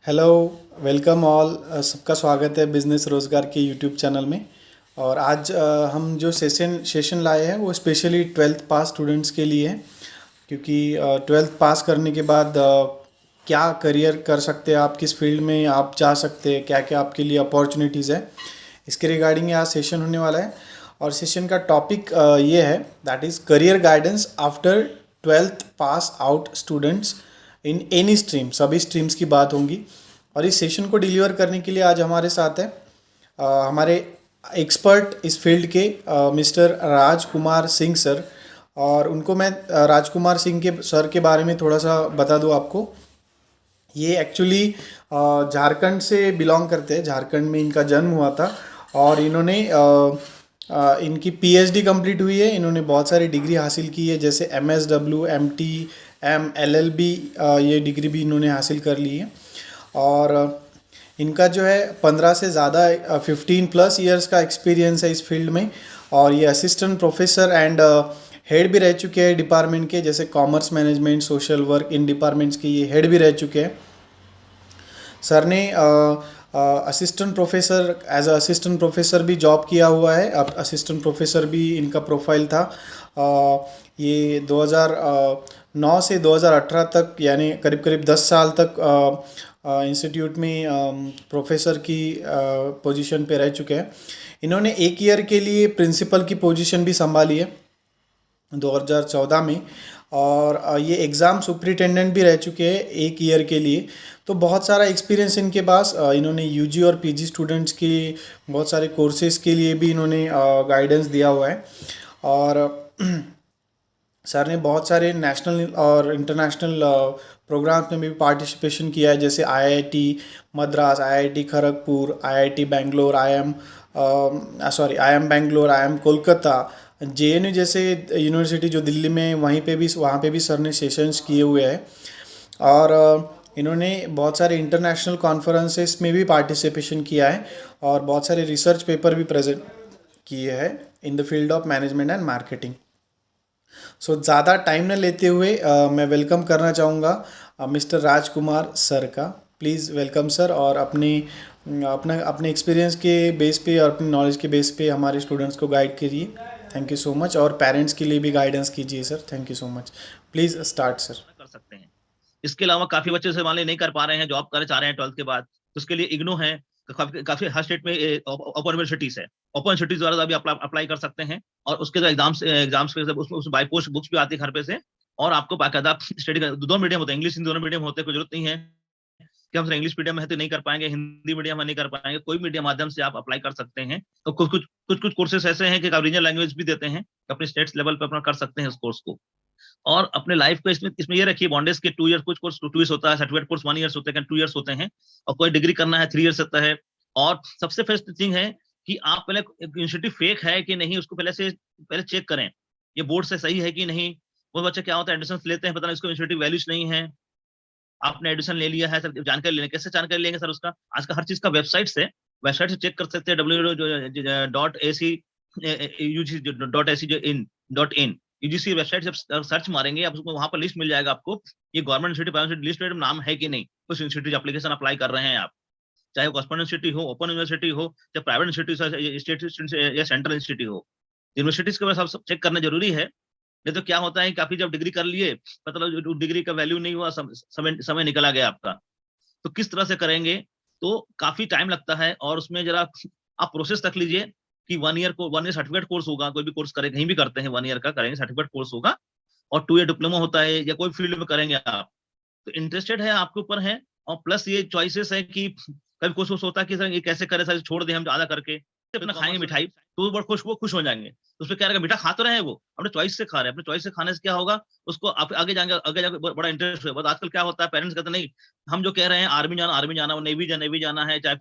Hello, welcome all. सबका स्वागत है बिजनेस रोज़गार के यूट्यूब चैनल में। और आज हम जो सेशन लाए हैं वो स्पेशली ट्वेल्थ पास स्टूडेंट्स के लिए है, क्योंकि ट्वेल्थ पास करने के बाद क्या करियर कर सकते हैं आप, किस फील्ड में आप जा सकते हैं, क्या क्या आपके लिए अपॉर्चुनिटीज़ है, इसके रिगार्डिंग आज सेशन होने वाला है। और सेशन का टॉपिक ये है, that is career guidance after twelfth pass out students in any stream. सभी स्ट्रीम्स की बात होंगी। और इस सेशन को डिलीवर करने के लिए आज हमारे साथ है हमारे एक्सपर्ट इस फील्ड के मिस्टर राजकुमार सिंह सर। और उनको मैं राजकुमार सिंह के सर के बारे में थोड़ा सा बता दूं आपको। ये एक्चुअली झारखंड से बिलोंग करते हैं, झारखंड में इनका जन्म हुआ था। और इन्होंने इनकी पीएचडी कंप्लीट हुई है। इन्होंने बहुत सारी डिग्री हासिल की है, जैसे एमएसडब्ल्यू, एमटी, एलएलबी, ये डिग्री भी इन्होंने हासिल कर ली है। और इनका जो है 15 से ज़्यादा 15+ ईयर्स का एक्सपीरियंस है इस फील्ड में। और ये असिस्टेंट प्रोफेसर एंड हेड भी रह चुके हैं डिपार्टमेंट के, जैसे कॉमर्स मैनेजमेंट, सोशल वर्क, इन डिपार्टमेंट्स के ये हेड भी रह चुके हैं। सर ने assistant professor as a assistant professor भी जॉब किया हुआ है। अब असिस्टेंट प्रोफेसर भी इनका प्रोफाइल था। ये 2009 से 2018 तक, यानी करीब करीब 10 साल तक इंस्टीट्यूट में प्रोफेसर की पोजीशन पे रह चुके हैं। इन्होंने 1 ईयर के लिए प्रिंसिपल की पोजीशन भी संभाली है 2014 में। और ये एग्ज़ाम सुपरिटेंडेंट भी रह चुके हैं 1 ईयर के लिए। तो बहुत सारा एक्सपीरियंस इनके पास। इन्होंने यूजी और पीजी स्टूडेंट्स के बहुत सारे कोर्सेज़ के लिए भी इन्होंने गाइडेंस दिया हुआ है। और सर ने बहुत सारे नेशनल और इंटरनेशनल प्रोग्राम्स में भी पार्टिसिपेशन किया है, जैसे IIT Madras, IIT Kharagpur, IIT Bangalore, IIM Bangalore, IIM Kolkata, JNU जैसे यूनिवर्सिटी जो दिल्ली में, वहाँ पे भी सर ने सेशंस किए हुए हैं। और इन्होंने बहुत सारे इंटरनेशनल कॉन्फ्रेंसेस में भी पार्टिसिपेशन किया है और बहुत सारे रिसर्च पेपर भी प्रेजेंट किए हैं in the field of management and marketing. So ज़्यादा टाइम न लेते हुए मैं वेलकम करना चाहूँगा मिस्टर राजकुमार सर का। Please welcome sir. और अपने एक्सपीरियंस के बेस पे और अपनी नॉलेज के बेस पे हमारे स्टूडेंट्स को गाइड करिए। Thank you so much. और पेरेंट्स के लिए भी गाइडेंस कीजिए sir. Thank you so much. Please start sir. कर सकते हैं। इसके अलावा काफी बच्चे से मान ली नहीं कर पा रहे हैं, जॉब करना चाह रहे हैं 12th के बाद, तो उसके लिए इग्नू है। काफी हर स्टेट में ओपन यूनिवर्सिटीज है। ओपन यूनिवर्सिटीज द्वारा अभी अप्लाई कर सकते हैं। और उसके जो एग्जाम्स पे उस बाय पोस्ट बुक्स भी आती है घर पे से। और आपको बाकायदा स्टडी का दो मीडियम होते हैं, इंग्लिश हिंदी दोनों मीडियम होते हैं। कोई जरूरत नहीं है कि हम इंग्लिश मीडियम में है तो नहीं कर पाएंगे, हिंदी मीडियम में नहीं कर पाएंगे। कोई मीडियम माध्यम से आप अप्लाई कर सकते हैं। तो कुछ कोर्सेस ऐसे हैं कि रीजनल लैंग्वेज भी देते हैं, अपने स्टेट लेवल पर अपना कर सकते हैं उस कोर्स को। और अपने लाइफ को इसमें ये रखिए, बॉन्डेज के 2 ईयर, कुछ कोर्स 2 ईयर्स होता है, सर्टिफिकेट कोर्स 1 ईयर होते हैं, 2 ईयर्स होते हैं। और कोई डिग्री करना है 3 ईयर्स होता है। और सबसे फर्स्ट थिंग है कि आप पहले यूनिवर्सिटी फेक है कि नहीं, उसको पहले चेक करें, ये बोर्ड से सही है कि नहीं। वो बच्चे क्या होता है, एडमिशन लेते हैं, पता नहीं इसको यूनिवर्सिटी वैल्यूज नहीं है। आपने एडमिशन ले लिया है सर, जानकारी लेने, कैसे जानकारी लेंगे सर उसका? आज का हर चीज का वेबसाइट से चेक कर सकते हैं। www.ac.ugc.in यूजीसी वेबसाइट जब सर्च मारेंगे, आप उसको वहां पर लिस्ट मिल जाएगा आपको। ये गवर्नमेंट यूनिवर्सिटी लिस्ट में नाम है कि नहीं, उस यूनिवर्सिटी एप्लीकेशन अप्लाई कर रहे हैं आप। चाहे वो गवर्नमेंट यूनिवर्सिटी हो, ओपन यूनिवर्सिटी हो, चाहे प्राइवेट यूनिवर्सिटी, स्टेट या सेंट्रल यूनिवर्सिटी हो, यूनिवर्सिटीज के सब चेक करना जरूरी है। नहीं तो क्या होता है, काफी जब डिग्री कर लिए, मतलब डिग्री का वैल्यू नहीं हुआ, समय निकला गया आपका। तो किस तरह से करेंगे? तो काफी टाइम लगता है। और उसमें जरा आप प्रोसेस रख लीजिए कि 1 ईयर सर्टिफिकेट कोर्स होगा। कोई भी कोर्स करें, कहीं भी करते हैं 1 ईयर का करेंगे, सर्टिफिकेट कोर्स होगा। और 2 ईयर डिप्लोमा होता है, या कोई फील्ड में करेंगे आप, तो इंटरेस्टेड है आपके ऊपर है। और प्लस ये चॉइसेस है कि कभी कुछ कुछ होता है कि सर ये कैसे करें सर, छोड़ दें हम ज्यादा करके, अपना खाएंगे मिठाई तो वो बहुत खुश, वो खुश हो जाएंगे। तो उसमें क्या रहेगा, मीठा खा तो रहे हैं, वो अपने चॉइस से खा रहे हैं। अपने चॉइस से खाने से क्या होगा, उसको आप आगे जाके बड़ा इंटरेस्ट होगा। आजकल क्या होता है, पेरेंट्स कहते नहीं, हम जो कह रहे हैं आर्मी जाना, नेवी जाना है, चाहे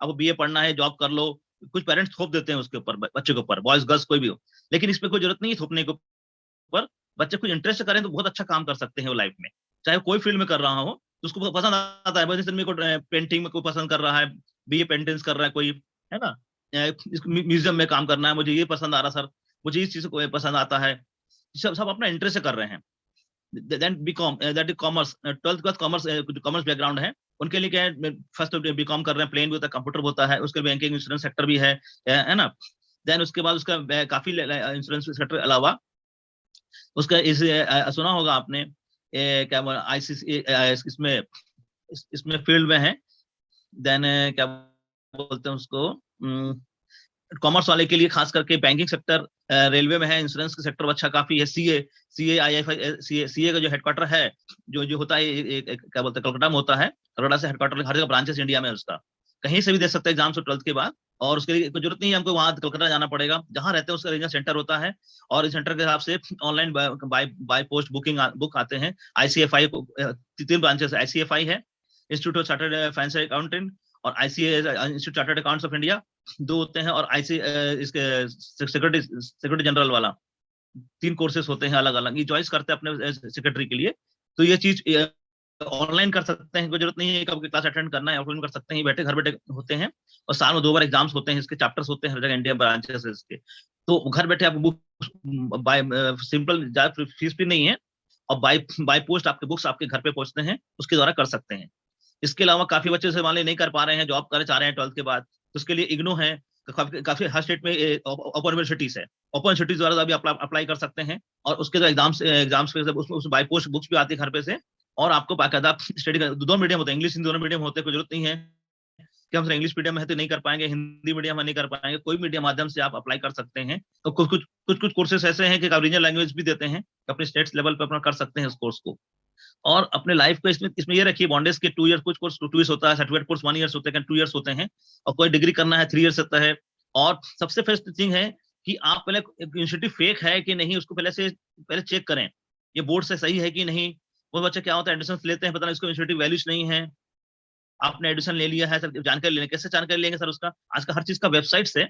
आपको बीए पढ़ना है, जॉब कर लो। कुछ पेरेंट्स थोप देते हैं उसके ऊपर, बच्चे के ऊपर, बॉयज गर्ल्स कोई भी हो। लेकिन इसमें कोई जरूरत नहीं है थोपने के ऊपर। बच्चे कुछ इंटरेस्ट करें तो बहुत अच्छा काम कर सकते हैं वो लाइफ में। चाहे कोई फील्ड में कर रहा हो तो उसको पसंद आता है। जैसे मेरे को पेंटिंग में कोई पसंद कर रहा है, बीए पेंटिंग्स कर रहा है कोई, है ना, म्यूजियम में काम करना है, मुझे ये पसंद आ रहा सर, मुझे इस चीज को पसंद आता है। सब सब अपना इंटरेस्ट से कर रहे हैं। Then BCom, that is commerce, 12th के बाद कॉमर्स बैकग्राउंड है, उनके लिए क्या है, फर्स्ट बीकॉम कर रहे हैं, प्लेन भी होता है, कंप्यूटर होता है, उसके बैंकिंग इंश्योरेंस सेक्टर भी है ना। देन उसके बाद उसका काफी इंश्योरेंस सेक्टर अलावा उसका सुना होगा आपने, क्या आईसीसी इसमें इसमें फील्ड में है। देन क्या बोलते हैं उसको, कॉमर्स वाले के लिए खास करके बैंकिंग सेक्टर, रेलवे में है, इंश्योरेंस का सेक्टर अच्छा काफी है, सीए आईएफआई सीए का जो हेडक्वार्टर है, जो होता है क्या बोलते हैं, कलकत्ता में होता है, कलकत्ता से हेडक्वार्टर, हर जगह ब्रांचेस इंडिया में है उसका, कहीं से भी दे सकते हैं एग्जाम्स 12th के बाद, और उसके लिए कोई जरूरत नहीं है हमको वहां कलकत्ता जाना पड़ेगा, जहां रहते हैं उसका रीजनल सेंटर होता है, और इस सेंटर के हिसाब से ऑनलाइन बाय पोस्ट बुक आते हैं। आईसीएफआई को 3 ब्रांचेस, आईसीएफआई है, institute of chartered financial accountant, और ICA institute chartered accounts of India, 2 होते हैं, और आईसी इसके सिक्योरिटी जनरल वाला, 3 कोर्सेस होते हैं अलग अलग, ये चॉइस करते हैं अपने सेक्रेटरी के लिए। तो ये चीज ऑनलाइन कर सकते हैं, कोई जरूरत नहीं है कब क्लास अटेंड करना है, ऑफलाइन कर सकते हैं, बैठे घर बैठे होते हैं, और साल में 2 बार एग्जाम्स होते हैं, इसके चैप्टर्स होते हैं हर जगह, इंडिया ब्रांचेस है इसके, तो घर बैठे आप बुक बाय सिंपल, ज्यादा फीस भी नहीं है, और बाय पोस्ट आपके बुक्स आपके घर पे पहुंचते हैं, उसके द्वारा कर सकते हैं। इसके अलावा काफी बच्चे से मान ली नहीं कर पा रहे हैं, जॉब करना चाह रहे हैं 12th के बाद, तो उसके लिए इग्नू है, काफी हर स्टेट में ओपन यूनिवर्सिटीज है, ओपन यूनिवर्सिटीज द्वारा भी अप्लाई कर सकते हैं, और उसके जो एग्जाम्स बाय पोस्ट बुक्स भी आती है घर पे से, और आपको बाकायदा स्टडी का 2 मीडियम होते हैं, इंग्लिश हिंदी दोनों मीडियम होते हैं, कोई जरूरत नहीं है कि हम इंग्लिश मीडियम में है तो नहीं कर पाएंगे, हिंदी मीडियम में नहीं कर पाएंगे, कोई मीडियम माध्यम से आप अप्लाई कर सकते हैं। तो कुछ कोर्सेस ऐसे हैं कि रीजनल लैंग्वेज भी देते हैं, अपने स्टेट्स लेवल पर अपना कर सकते हैं इस कोर्स को, और अपने लाइफ को इसमें ये रखिए, बॉन्डेज के 2 ईयर, कुछ कोर्स 2 ईयर्स होता है, सर्टिफिकेट कोर्स 1 ईयर्स होते हैं, 2 ईयर्स होते हैं, और कोई डिग्री करना है 3 ईयर्स होता है। और सबसे फर्स्ट थिंग है कि आप पहले यूनिवर्सिटी फेक है कि नहीं, उसको पहले चेक करें, ये बोर्ड से सही है कि नहीं। वो बच्चे क्या होता है, एडमिशन लेते हैं, पता नहीं इसको यूनिवर्सिटी वैल्यूज नहीं है, आपने एडमिशन ले लिया है सर, जानकारी लेने, कैसे जानकारी लेंगे सर उसका, आज का हर चीज का वेबसाइट से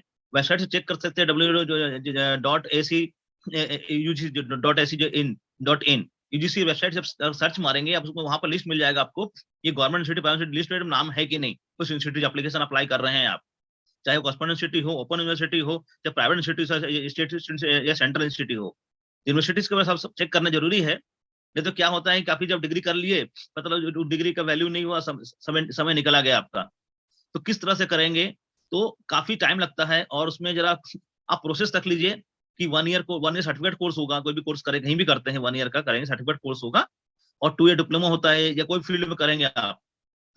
चेक कर सकते हैं, www.ac.ugc.in यूजीसी वेबसाइट जब सर्च मारेंगे आप उसको, वहां पर लिस्ट मिल जाएगा आपको, ये government university private university list में नाम है कि नहीं, उस यूनिवर्सिटी एप्लीकेशन अप्लाई कर रहे हैं आप, चाहे वो गवर्नमेंट यूनिवर्सिटी हो, ओपन यूनिवर्सिटी हो, चाहे प्राइवेट यूनिवर्सिटी, स्टेट या सेंट्रल यूनिवर्सिटी हो, यूनिवर्सिटीज के सब चेक करना जरूरी है। नहीं तो क्या होता है, काफी जब डिग्री कर लिए, मतलब डिग्री का वैल्यू नहीं हुआ, समय निकला गया आपका, तो किस तरह से करेंगे, तो काफी टाइम लगता है, और उसमें जरा आप प्रोसेस तक लीजिए कि 1 ईयर सर्टिफिकेट कोर्स होगा, कोई भी कोर्स करें, कहीं भी करते हैं 1 ईयर का करेंगे, सर्टिफिकेट कोर्स होगा, और 2 ईयर डिप्लोमा होता है, या कोई फील्ड में करेंगे आप,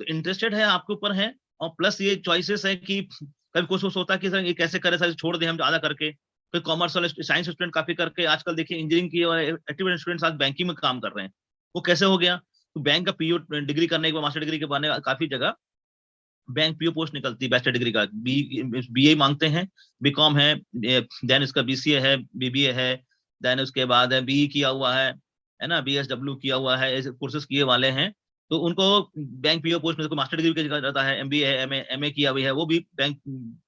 तो इंटरेस्टेड है आपके ऊपर है, और प्लस ये चॉइसेस है कि कभी कुछ होता है कि सर ये कैसे करें सर, छोड़ दें हम ज्यादा करके, कोई कॉमर्स वाले साइंस स्टूडेंट काफी करके, आजकल देखिए इंजीनियरिंग की और एक्टिव स्टूडेंट्स आज बैंकिंग में काम कर रहे हैं, वो कैसे हो गया, तो बैंक का पीओ डिग्री करने के बाद, मास्टर डिग्री के बाद काफी जगह बैंक पीओ पोस्ट निकलती है, बैचलर डिग्री का, बीए मांगते हैं, बीकॉम है, देन इसका बीसीए है, बीबीए है, देन उसके बाद बीई किया हुआ है ना, बीएसडब्ल्यू किया हुआ है, ऐसे कोर्सेज किए वाले हैं, तो उनको बैंक पीओ पोस्ट में मास्टर डिग्री का जाता है, एमबीए है, एमए किया हुआ है, वो भी बैंक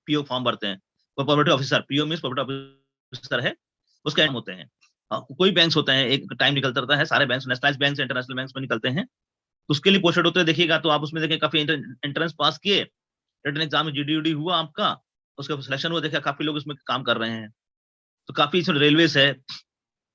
पीओ फॉर्म भरते हैं, cooperative officer, PO means cooperative officer है, उसके एम होते हैं। कोई बैंक्स होते हैं, एक टाइम निकलता रहता है, सारे bank nationalised bank international bank में निकलते हैं, तो उसके लिए पोस्टेड होते हैं, देखिएगा तो आप उसमें देखें, काफी एंट्रेंस पास किए, रिटन एग्जाम में जीडी हुआ आपका, उसका सिलेक्शन हुआ, देखा काफी लोग उसमें काम कर रहे हैं, तो काफी इसमें रेलवेज है,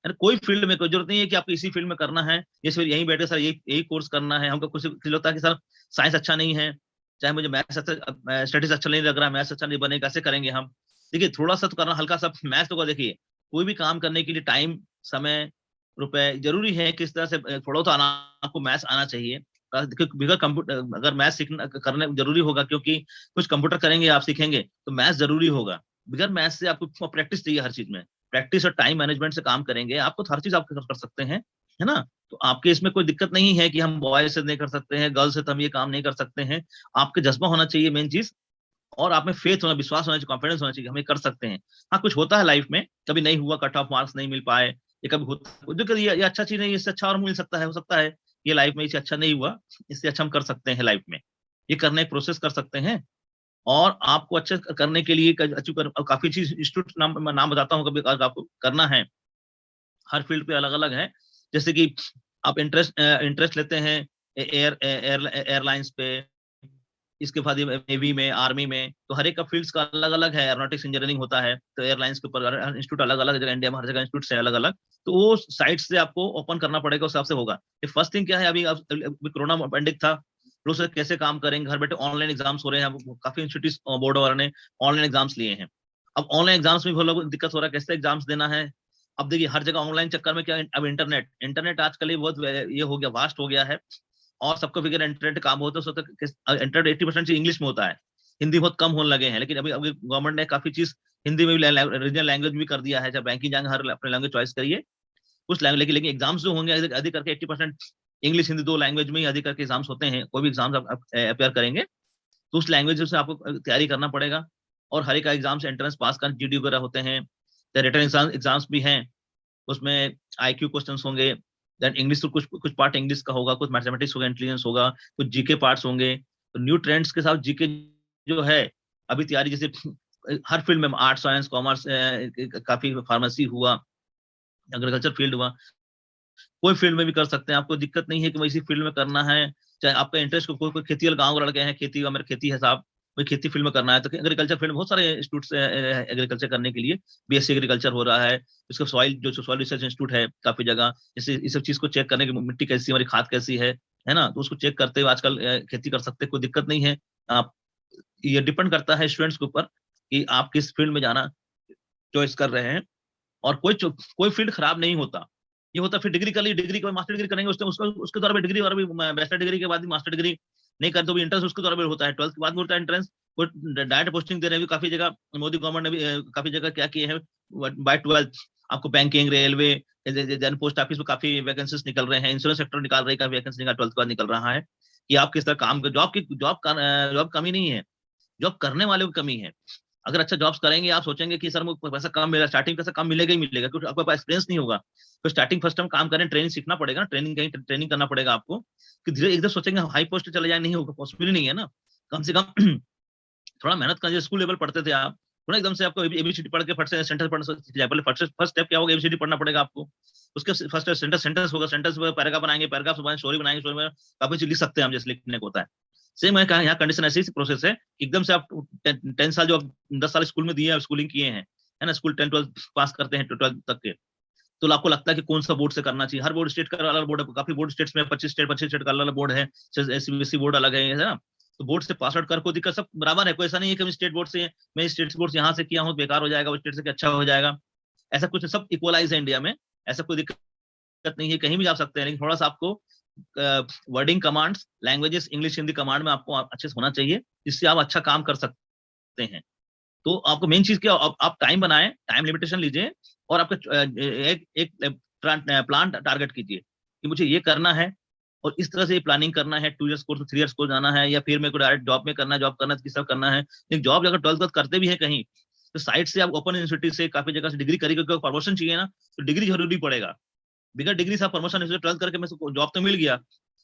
कोई फील्ड में कोई जरूरत नहीं है कि आपको इसी फील्ड में करना है, ये सिर्फ यहीं बैठे सर यही कोर्स करना है, हमको कुछ लगता है कि सर साइंस अच्छा नहीं है, चाहे मुझे मैथ्स अच्छा, स्टडीज अच्छा नहीं लग रहा है, मैथ्स अच्छा नहीं बनेगा, कैसे करेंगे हम, देखिए थोड़ा सा तो करना, हल्का सा मैथ्स तो देखिए, कोई भी काम करने के लिए टाइम, समय, रुपए जरूरी है, किस तरह से थोड़ा तो आना, आपको मैथ्स आना चाहिए, बिगर कंप्यूटर अगर मैथ्स सीखना करने जरूरी होगा, क्योंकि कुछ कंप्यूटर करेंगे आप सीखेंगे तो मैथ्स जरूरी होगा, बिगर मैथ्स से आपको प्रैक्टिस चाहिए, हर चीज में प्रैक्टिस और टाइम मैनेजमेंट से काम करेंगे आपको, हर चीज आप कर सकते हैं, है ना। तो आपके इसमें कोई दिक्कत नहीं है कि हम बॉय से नहीं कर सकते हैं, गर्ल से तो हम ये काम नहीं कर सकते हैं, आपके जज्बा होना चाहिए मेन चीज, और आप में फेथ होना, विश्वास होना चाहिए, कॉन्फिडेंस होना चाहिए, हम ये कर सकते हैं। हाँ कुछ होता है लाइफ में, कभी नहीं हुआ, कट ऑफ मार्क्स नहीं मिल पाए, ये कभी होता, जो ये अच्छा चीज नहीं, इससे अच्छा और मिल सकता है, हो सकता है ये लाइफ में इससे अच्छा नहीं हुआ, इससे अच्छा हम कर सकते हैं लाइफ में, ये करने प्रोसेस कर सकते हैं, और आपको अच्छे करने के लिए काफी चीज इंस्टीट्यूट नाम बताता हूँ, कभी आपको करना है, हर फील्ड पे अलग अलग है, जैसे कि आप इंटरेस्ट लेते हैं एयरलाइंस पे, इसके बाद नेवी में, आर्मी में, तो हर एक का फील्ड्स का अलग अलग है, एरोनॉटिक्स इंजीनियरिंग होता है, तो एयरलाइंस के ऊपर इंस्टीट्यूट अलग अलग जगह, इंडिया में हर जगह इंस्टीट्यूट है अलग अलग, तो वो साइट से आपको ओपन करना पड़ेगा, उस हिसाब से होगा। फर्स्ट थिंग क्या है, अभी कोरोना पेंडेमिक था, लोग सोचते कैसे काम करेंगे, घर बैठे ऑनलाइन एग्जाम्स हो रहे हैं, अब काफी इंस्टीट्यूट बोर्ड वालों ने ऑनलाइन एग्जाम्स लिए हैं। अब ऑनलाइन एग्जाम्स में भी लोगों को दिक्कत हो रहा है कैसे एग्जाम्स देना है। अब देखिए हर जगह ऑनलाइन चक्कर में क्या, अब इंटरनेट इंटरनेट आजकल ये बहुत ये हो गया, वास्ट हो गया है, और सबको फिगर इंटरनेट काम होता है, इंटरनेट 80% से इंग्लिश में होता है, हिंदी बहुत कम होने लगे हैं। लेकिन अभी अभी गवर्नमेंट ने काफी चीज हिंदी में भी रीजनल लैंग्वेज भी कर दिया है, चाहे बैंकिंग जाएंगे हर अपने लैंग्वेज चॉइस करिए उस लैंग्वेज। लेकिन एग्जाम्स जो होंगे अधिक अधिक करके 80% इंग्लिश हिंदी दो लैंग्वेज में ही अधिक करके एग्जाम्स होते हैं। कोई भी एग्जाम्स आप अपेयर करेंगे तो उस लैंग्वेज से आपको तैयारी करना पड़ेगा। और हर एक एग्जाम्स एंट्रेंस पास कर जीडी वगैरह होते हैं, रिटर्न एग्जाम्स भी हैं, उसमें आईक्यू क्वेश्चंस होंगे, देन इंग्लिश तो कुछ कुछ पार्ट इंग्लिश का होगा, कुछ मैथमेटिक्स होगा, इंटेलिजेंस होगा, कुछ जीके पार्ट्स होंगे। तो न्यू ट्रेंड्स के साथ जीके जो है अभी तैयारी, जैसे हर फील्ड में आर्ट साइंस कॉमर्स, काफी फार्मेसी हुआ, एग्रीकल्चर फील्ड हुआ, कोई फील्ड में भी कर सकते हैं, आपको दिक्कत नहीं है कि इसी फील्ड में करना है। चाहे आपका इंटरेस्ट कोई कोई खेती वाले गाँव के लड़के हैं, खेती का मेरा खेती है साहब, कोई खेती फील्ड में करना है तो एग्रीकल्चर फील्ड में बहुत सारे इंस्टीट्यूट एग्रीकल्चर करने के लिए, बीएससी एग्रीकल्चर हो रहा है, इसका सॉइल जो सॉइल रिसर्च इंस्टीट्यूट है काफी जगह, जैसे इस सब चीज को चेक करने की मिट्टी कैसी है, हमारी खाद कैसी है ना, तो उसको चेक करते हुए आजकल खेती कर सकते हैं, कोई दिक्कत नहीं है। आप ये डिपेंड करता है स्टूडेंट्स के ऊपर कि आप किस फील्ड में जाना चॉइस कर रहे हैं। और कोई फील्ड खराब नहीं होता, ये होता फिर डिग्री कर ली, डिग्री के बाद मास्टर डिग्री करेंगे, उसके द्वारा भी डिग्री, और भी बैचलर डिग्री के बाद भी मास्टर डिग्री नहीं करते तो भी इंट्रेंस उसके द्वारा भी होता है, 12th के बाद भी होता है इंट्रेंस। वो डायरेक्ट पोस्टिंग दे रहे हैं काफी जगह, मोदी गवर्नमेंट ने भी काफी जगह क्या किए हैं, बाय 12th आपको बैंकिंग, रेलवे, जन पोस्ट ऑफिस में काफी वैकेंसीज निकल रहे हैं, इंश्योरेंस सेक्टर निकाल रहे हैं, काफी वैकेंसी 12th के बाद निकल रहा है कि आप किस तरह काम कर, जॉब कमी नहीं है, जॉब करने वाले की कमी है। अगर अच्छा जॉब्स करेंगे, आप सोचेंगे कि सर मुझे पैसा कम मिलेगा, स्टार्टिंग पैसा कम मिलेगा ही मिलेगा, क्योंकि आपके पास एक्सपीरियंस नहीं होगा। तो स्टार्टिंग फर्स्ट टाइम काम करें, ट्रेनिंग सीखना पड़ेगा, ट्रेनिंग कहीं ट्रेनिंग करना पड़ेगा आपको, कि धीरे एकदम सोचेंगे हाई पोस्ट चले जाए, नहीं होगा, पॉसिबल नहीं है ना। कम से कम थोड़ा मेहनत कर, स्कूल लेवल पढ़ते थे आप, थोड़ा एकदम से आपको एबीसीडी पढ़ के फट से सेंटेंस पढ़ सकते, पहले फर्स्ट स्टेप क्या होगा, एबीसीडी पढ़ना पड़ेगा आपको, उसके फर्स्ट सेंटेंस होगा, सेंटेंस पैराग्राफ बनाएंगे, पैराग्राफ बनाएंगे, स्टोरी बनाएंगे, स्टोरी में काफी चीज लिख सकते हैं हम, जैसे लिखने को होता है। सेम है, यहाँ कंडीशन ऐसी प्रोसेस है कि एकदम से आप 10 साल जो आप 10 साल स्कूल में दिए, स्कूलिंग किए हैं, है ना, स्कूल 10 12 पास करते हैं 12 तक के, तो आपको लगता है कि कौन सा बोर्ड से करना चाहिए। हर बोर्ड स्टेट का अलग बोर्ड है, काफी बोर्ड स्टेट्स में 25 स्टेट का अलग बोर्ड है, सीबीएसई बोर्ड अलग है ना। तो बोर्ड से पास आउट कर कोई दिक्कत, सब बराबर है, कोई ऐसा नहीं है कि मैं स्टेट बोर्ड से, मैं स्टेट बोर्ड यहाँ से किया हूँ बेकार हो जाएगा, वो स्टेट से अच्छा हो जाएगा, ऐसा कुछ, सब इक्वलाइज है इंडिया में, ऐसा कोई दिक्कत नहीं है, कहीं भी जा सकते हैं। लेकिन थोड़ा सा आपको wording commands, languages English Hindi command में आपको अच्छे से होना चाहिए, जिससे आप अच्छा काम कर सकते हैं। तो आपको मेन चीज क्या, आप टाइम बनाएं, टाइम लिमिटेशन लीजिए, और आपका एक प्लान टारगेट कीजिए कि मुझे ये करना है, और इस तरह से प्लानिंग करना है, 2 इयर्स कोर्स 3 इयर्स कोर्स जाना है, या फिर मेरे को डायरेक्ट जॉब में करना है, जॉब करना है किस तरह करना है। लेकिन जॉब अगर 12th करते भी है कहीं, तो साइड से आप ओपन यूनिवर्सिटी से काफी जगह से डिग्री करिए, क्योंकि प्रमोशन चाहिए ना, तो डिग्री जरूरी पड़ेगा। बिना डिग्री से प्रमोशन, 12th करके मैं जॉब तो मिल गया,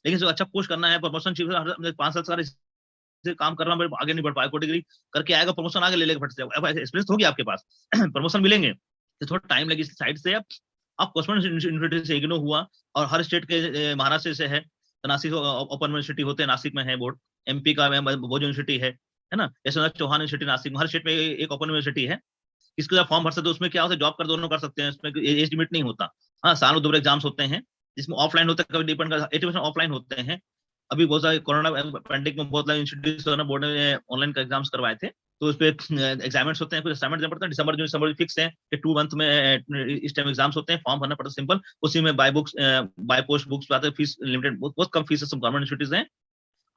लेकिन जो अच्छा पोस्ट करना है, प्रमोशन चाहिए, 5 साल से काम कर रहा हूँ, आगे नहीं बढ़ पाया, कोई डिग्री करके आएगा, प्रमोशन आगे ले लेगा फट से, अब एक्सपीरियंस हो गया आपके पास प्रमोशन मिलेंगे, तो थोड़ा टाइम लगे। साइड से आप कॉस्मेटिक यूनिवर्सिटी से इग्नो हुआ, और हर स्टेट के, महाराष्ट्र से है तो नासिक ओपन यूनिवर्सिटी होते हैं, नासिक में है बोर्ड, एमपी का वो यूनिवर्सिटी है ना, यशवंत चौहान यूनिवर्सिटी नासिक में, हर स्टेट में एक ओपन यूनिवर्सिटी है, इसके लिए फॉर्म भर सकते हो, उसमें क्या होता है, जॉब कर दोनों कर सकते हैं, इसमें एज लिमिट नहीं होता। हाँ, साल में 2 एग्जाम्स होते हैं, जिसमें ऑफलाइन होता है, कभी डिपेंड करता है, 80% ऑफलाइन होते हैं। अभी बहुत सारे कोरोना पैंडेमिक में बहुत सारे इंस्टीट्यूट बोर्ड ने ऑनलाइन का एग्जाम्स करवाए थे, तो उस पे एग्जामिनेंट्स होते हैं, कुछ असाइनमेंट देना पड़ता है, दिसंबर फिक्स है कि 2 मंथ में इस टाइम एग्जाम्स होते हैं, फॉर्म भरना पड़ता है सिंपल, उसी में by books by post books आते हैं, फीस लिमिटेड, बहुत कम फीस है, गवर्नमेंट इंस्टीट्यूट है,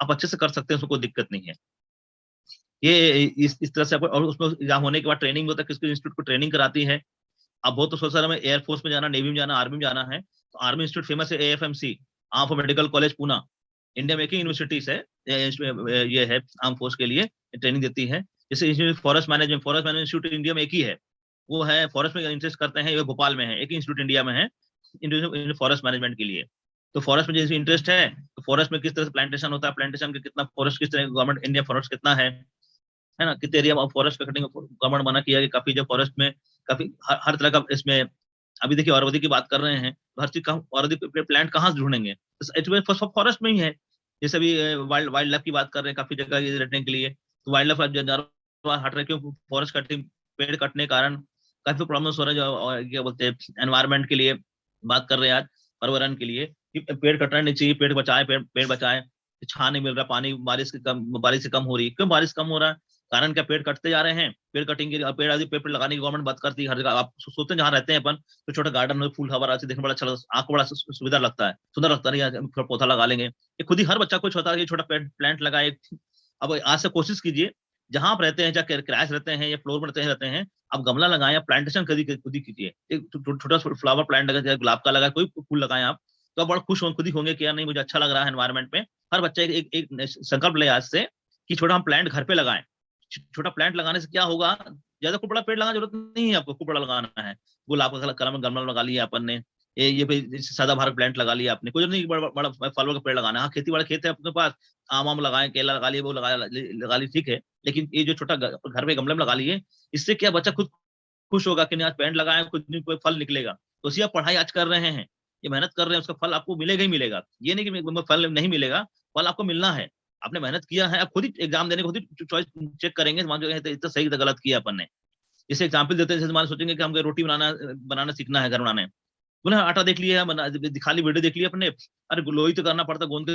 आप अच्छे से कर सकते हैं, उसको कोई दिक्कत नहीं है। ये इस तरह से और उसमें एग्जाम होने के बाद ट्रेनिंग होता है, किसको इंस्टीट्यूट को ट्रेनिंग कराती है। अब बहुत तो सोच रहा है एयरफोर्स में जाना, नेवी में जाना, आर्मी में जाना है, तो आर्मी इंस्टीट्यूट फेमस है, AFMC, arm force medical college Poona, India में एक ही यूनिवर्सिटीज है ये है आर्म फोर्स के लिए ट्रेनिंग देती है। जैसे फॉरेस्ट मैनेजमेंट इंस्टीट्यूट इंडिया में एक ही है, वो है फॉरेस्ट में इंटरेस्ट करते हैं, ये भोपाल में है, एक ही इंस्टीट्यूट इंडिया में है फॉरेस्ट मैनेजमेंट के लिए। तो फॉरेस्ट में जैसे इंटरेस्ट है, तो फॉरेस्ट में किस तरह से प्लांटेशन होता है, प्लांटेशन के कितना फॉरेस्ट, किस तरह गवर्नमेंट इंडिया फॉरेस्ट कितना है ना, कितने एरिया में फॉरेस्ट कटिंग गवर्नमेंट मना किया कि काफी जो फॉरेस्ट में काफी हर तरह का इसमें। अभी देखिए औरवती की बात कर रहे हैं, हर चीज का औरवती प्लांट कहाँ से ढूंढेंगे, फॉरेस्ट में ही है। जैसे अभी वाइल्ड लाइफ की बात कर रहे हैं, काफी जगह ये रखने के लिए, तो वाइल्ड लाइफ जानवर हट रहे, क्यों, फॉरेस्ट कटिंग, पेड़ कटने के कारण काफी प्रॉब्लम्स हो रहे हैं, जो क्या बोलते हैं एनवायरमेंट के लिए बात कर रहे हैं आज, पर्यावरण के लिए, कि पेड़ कटना नहीं चाहिए, पेड़ बचाए, पेड़ बचाए, छां नहीं मिल रहा, पानी बारिश से कम हो रही है। क्यों बारिश कम हो रहा है? कारण क्या? पेड़ कटते जा रहे हैं। पेड़ कटिंग के पेड़ आदि पेड़ लगाने की गवर्नमेंट बात करती है हर जगह। आप सोचते हैं जहाँ रहते हैं अपन, तो छोटा गार्डन में फूल हवा आती है, देखने में बड़ा अच्छा लगता है, आंख को बड़ा सुविधा लगता है, सुंदर लगता है, यार थोड़ा पौधा लगा लेंगे। ये खुद ही हर बच्चा कुछ होता है कि छोटा प्लांट लगाए। अब आज से कोशिश कीजिए, जहां आप रहते हैं, चाहे किराए से रहते हैं या फ्लोर में रहते हैं, आप गमला लगाएं या प्लांटेशन खुद ही कीजिए। एक छोटा फ्लावर प्लांट लगाए, चाहे गुलाब का लगाए, कोई फूल लगाएं आप, तो आप बड़ा खुश खुद ही होंगे कि यार नहीं, मुझे अच्छा लग रहा है एनवायरनमेंट में। हर बच्चा एक संकल्प ले आज से कि छोटा हम प्लांट घर पे लगाएं। छोटा प्लांट लगाने से क्या होगा? ज्यादा खूब बड़ा पेड़ लगाने की जरूरत नहीं है आपको, खूब बड़ा लगाना है। गुलाब का कलम गमला लगा लिया अपन ने, ये सदाबहार प्लांट लगा लिया आपने, कोई नहीं बड़ा बड़ा फलों का पेड़ लगाना है। हाँ, खेती वाला खेत है अपने पास, आम आम लगाए, केला लगा लिए, वो लगा ली, ठीक है। लेकिन ये जो छोटा घर पे गमले में लगा लिए, इससे क्या बच्चा खुद खुश होगा कि नहीं आज पेड़ लगाए, कुछ नहीं कोई फल निकलेगा। तो उसी आप पढ़ाई आज कर रहे हैं, ये मेहनत कर रहे हैं, उसका फल आपको मिलेगा ही मिलेगा। ये नहीं कि फल नहीं मिलेगा, फल आपको मिलना है। आपने मेहनत किया है, आप खुद ही एग्जाम देने खुद ही चॉइस चेक करेंगे, मान लो इतना सही था गलत किया अपन ने। जैसे एग्जाम्पल देते हैं, जैसे मान सोचेंगे कि हमको रोटी बनाना सीखना है, घर बनाने, बोले हाँ, आटा देख लिया, दिखा ली, वीडियो देख लिया अपने, अरे लोही तो करना पड़ता, गूंद के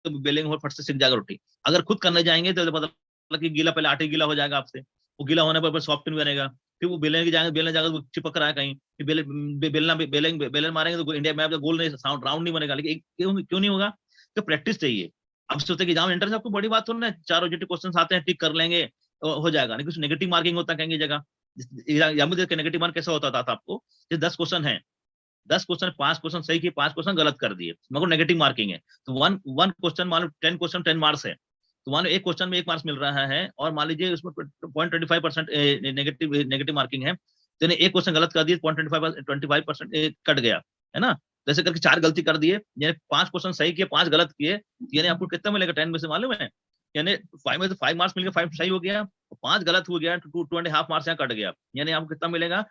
तो बेलेंगे और फट से सीख जाएगा रोटी। अगर खुद करने जाएंगे तो पता लगा कि गीला, पहले आटे गीला हो जाएगा आपसे, वो गीला होने पर सॉफ्ट नहीं बनेगा, फिर वो बेलने जाएगा तो चिपक रहा है कहीं, फिर बेलन मारेंगे तो इंडिया में गोल नहीं, साउंड राउंड नहीं बनेगा। लेकिन क्यों नहीं होगा? तो प्रैक्टिस चाहिए। अब सोचते कि एग्जाम एंटर से आपको बड़ी बात थोड़ी ना, 4 ऑब्जेक्टिव क्वेश्चन आते हैं, टिक कर लेंगे हो जाएगा। नहीं कुछ नेगेटिव मार्किंग होता है कहीं जगह। एग्जाम में नेगेटिव मार्क कैसा होता था आपको? जैसे 10 क्वेश्चन है, 10 क्वेश्चन 5 क्वेश्चन सही किए, 5 क्वेश्चन गलत कर दिए, मगर नेगेटिव मार्किंग है। तो वन वन क्वेश्चन मान लो 10 क्वेश्चन 10 मार्क्स है, तो मान लो एक क्वेश्चन में 1 मार्क्स मिल रहा है, और मान लीजिए उसमें 0.25% नेगेटिव मार्किंग है, तो एक क्वेश्चन गलत कर दिए, 0.25% कट गया, है ना? जैसे करके 4 गलती कर दिए, यानी 5 क्वेश्चन सही किए, 5 गलत किए, यानी आपको कितना मिलेगा 10 में से मालूम है? यानी 5 में से 5 मार्क्स मिल गया, 5 सही हो गया, 5 गलत हो गया, 2.5 मार्क्स यहाँ कट गया, यानी आपको कितना मिलेगा?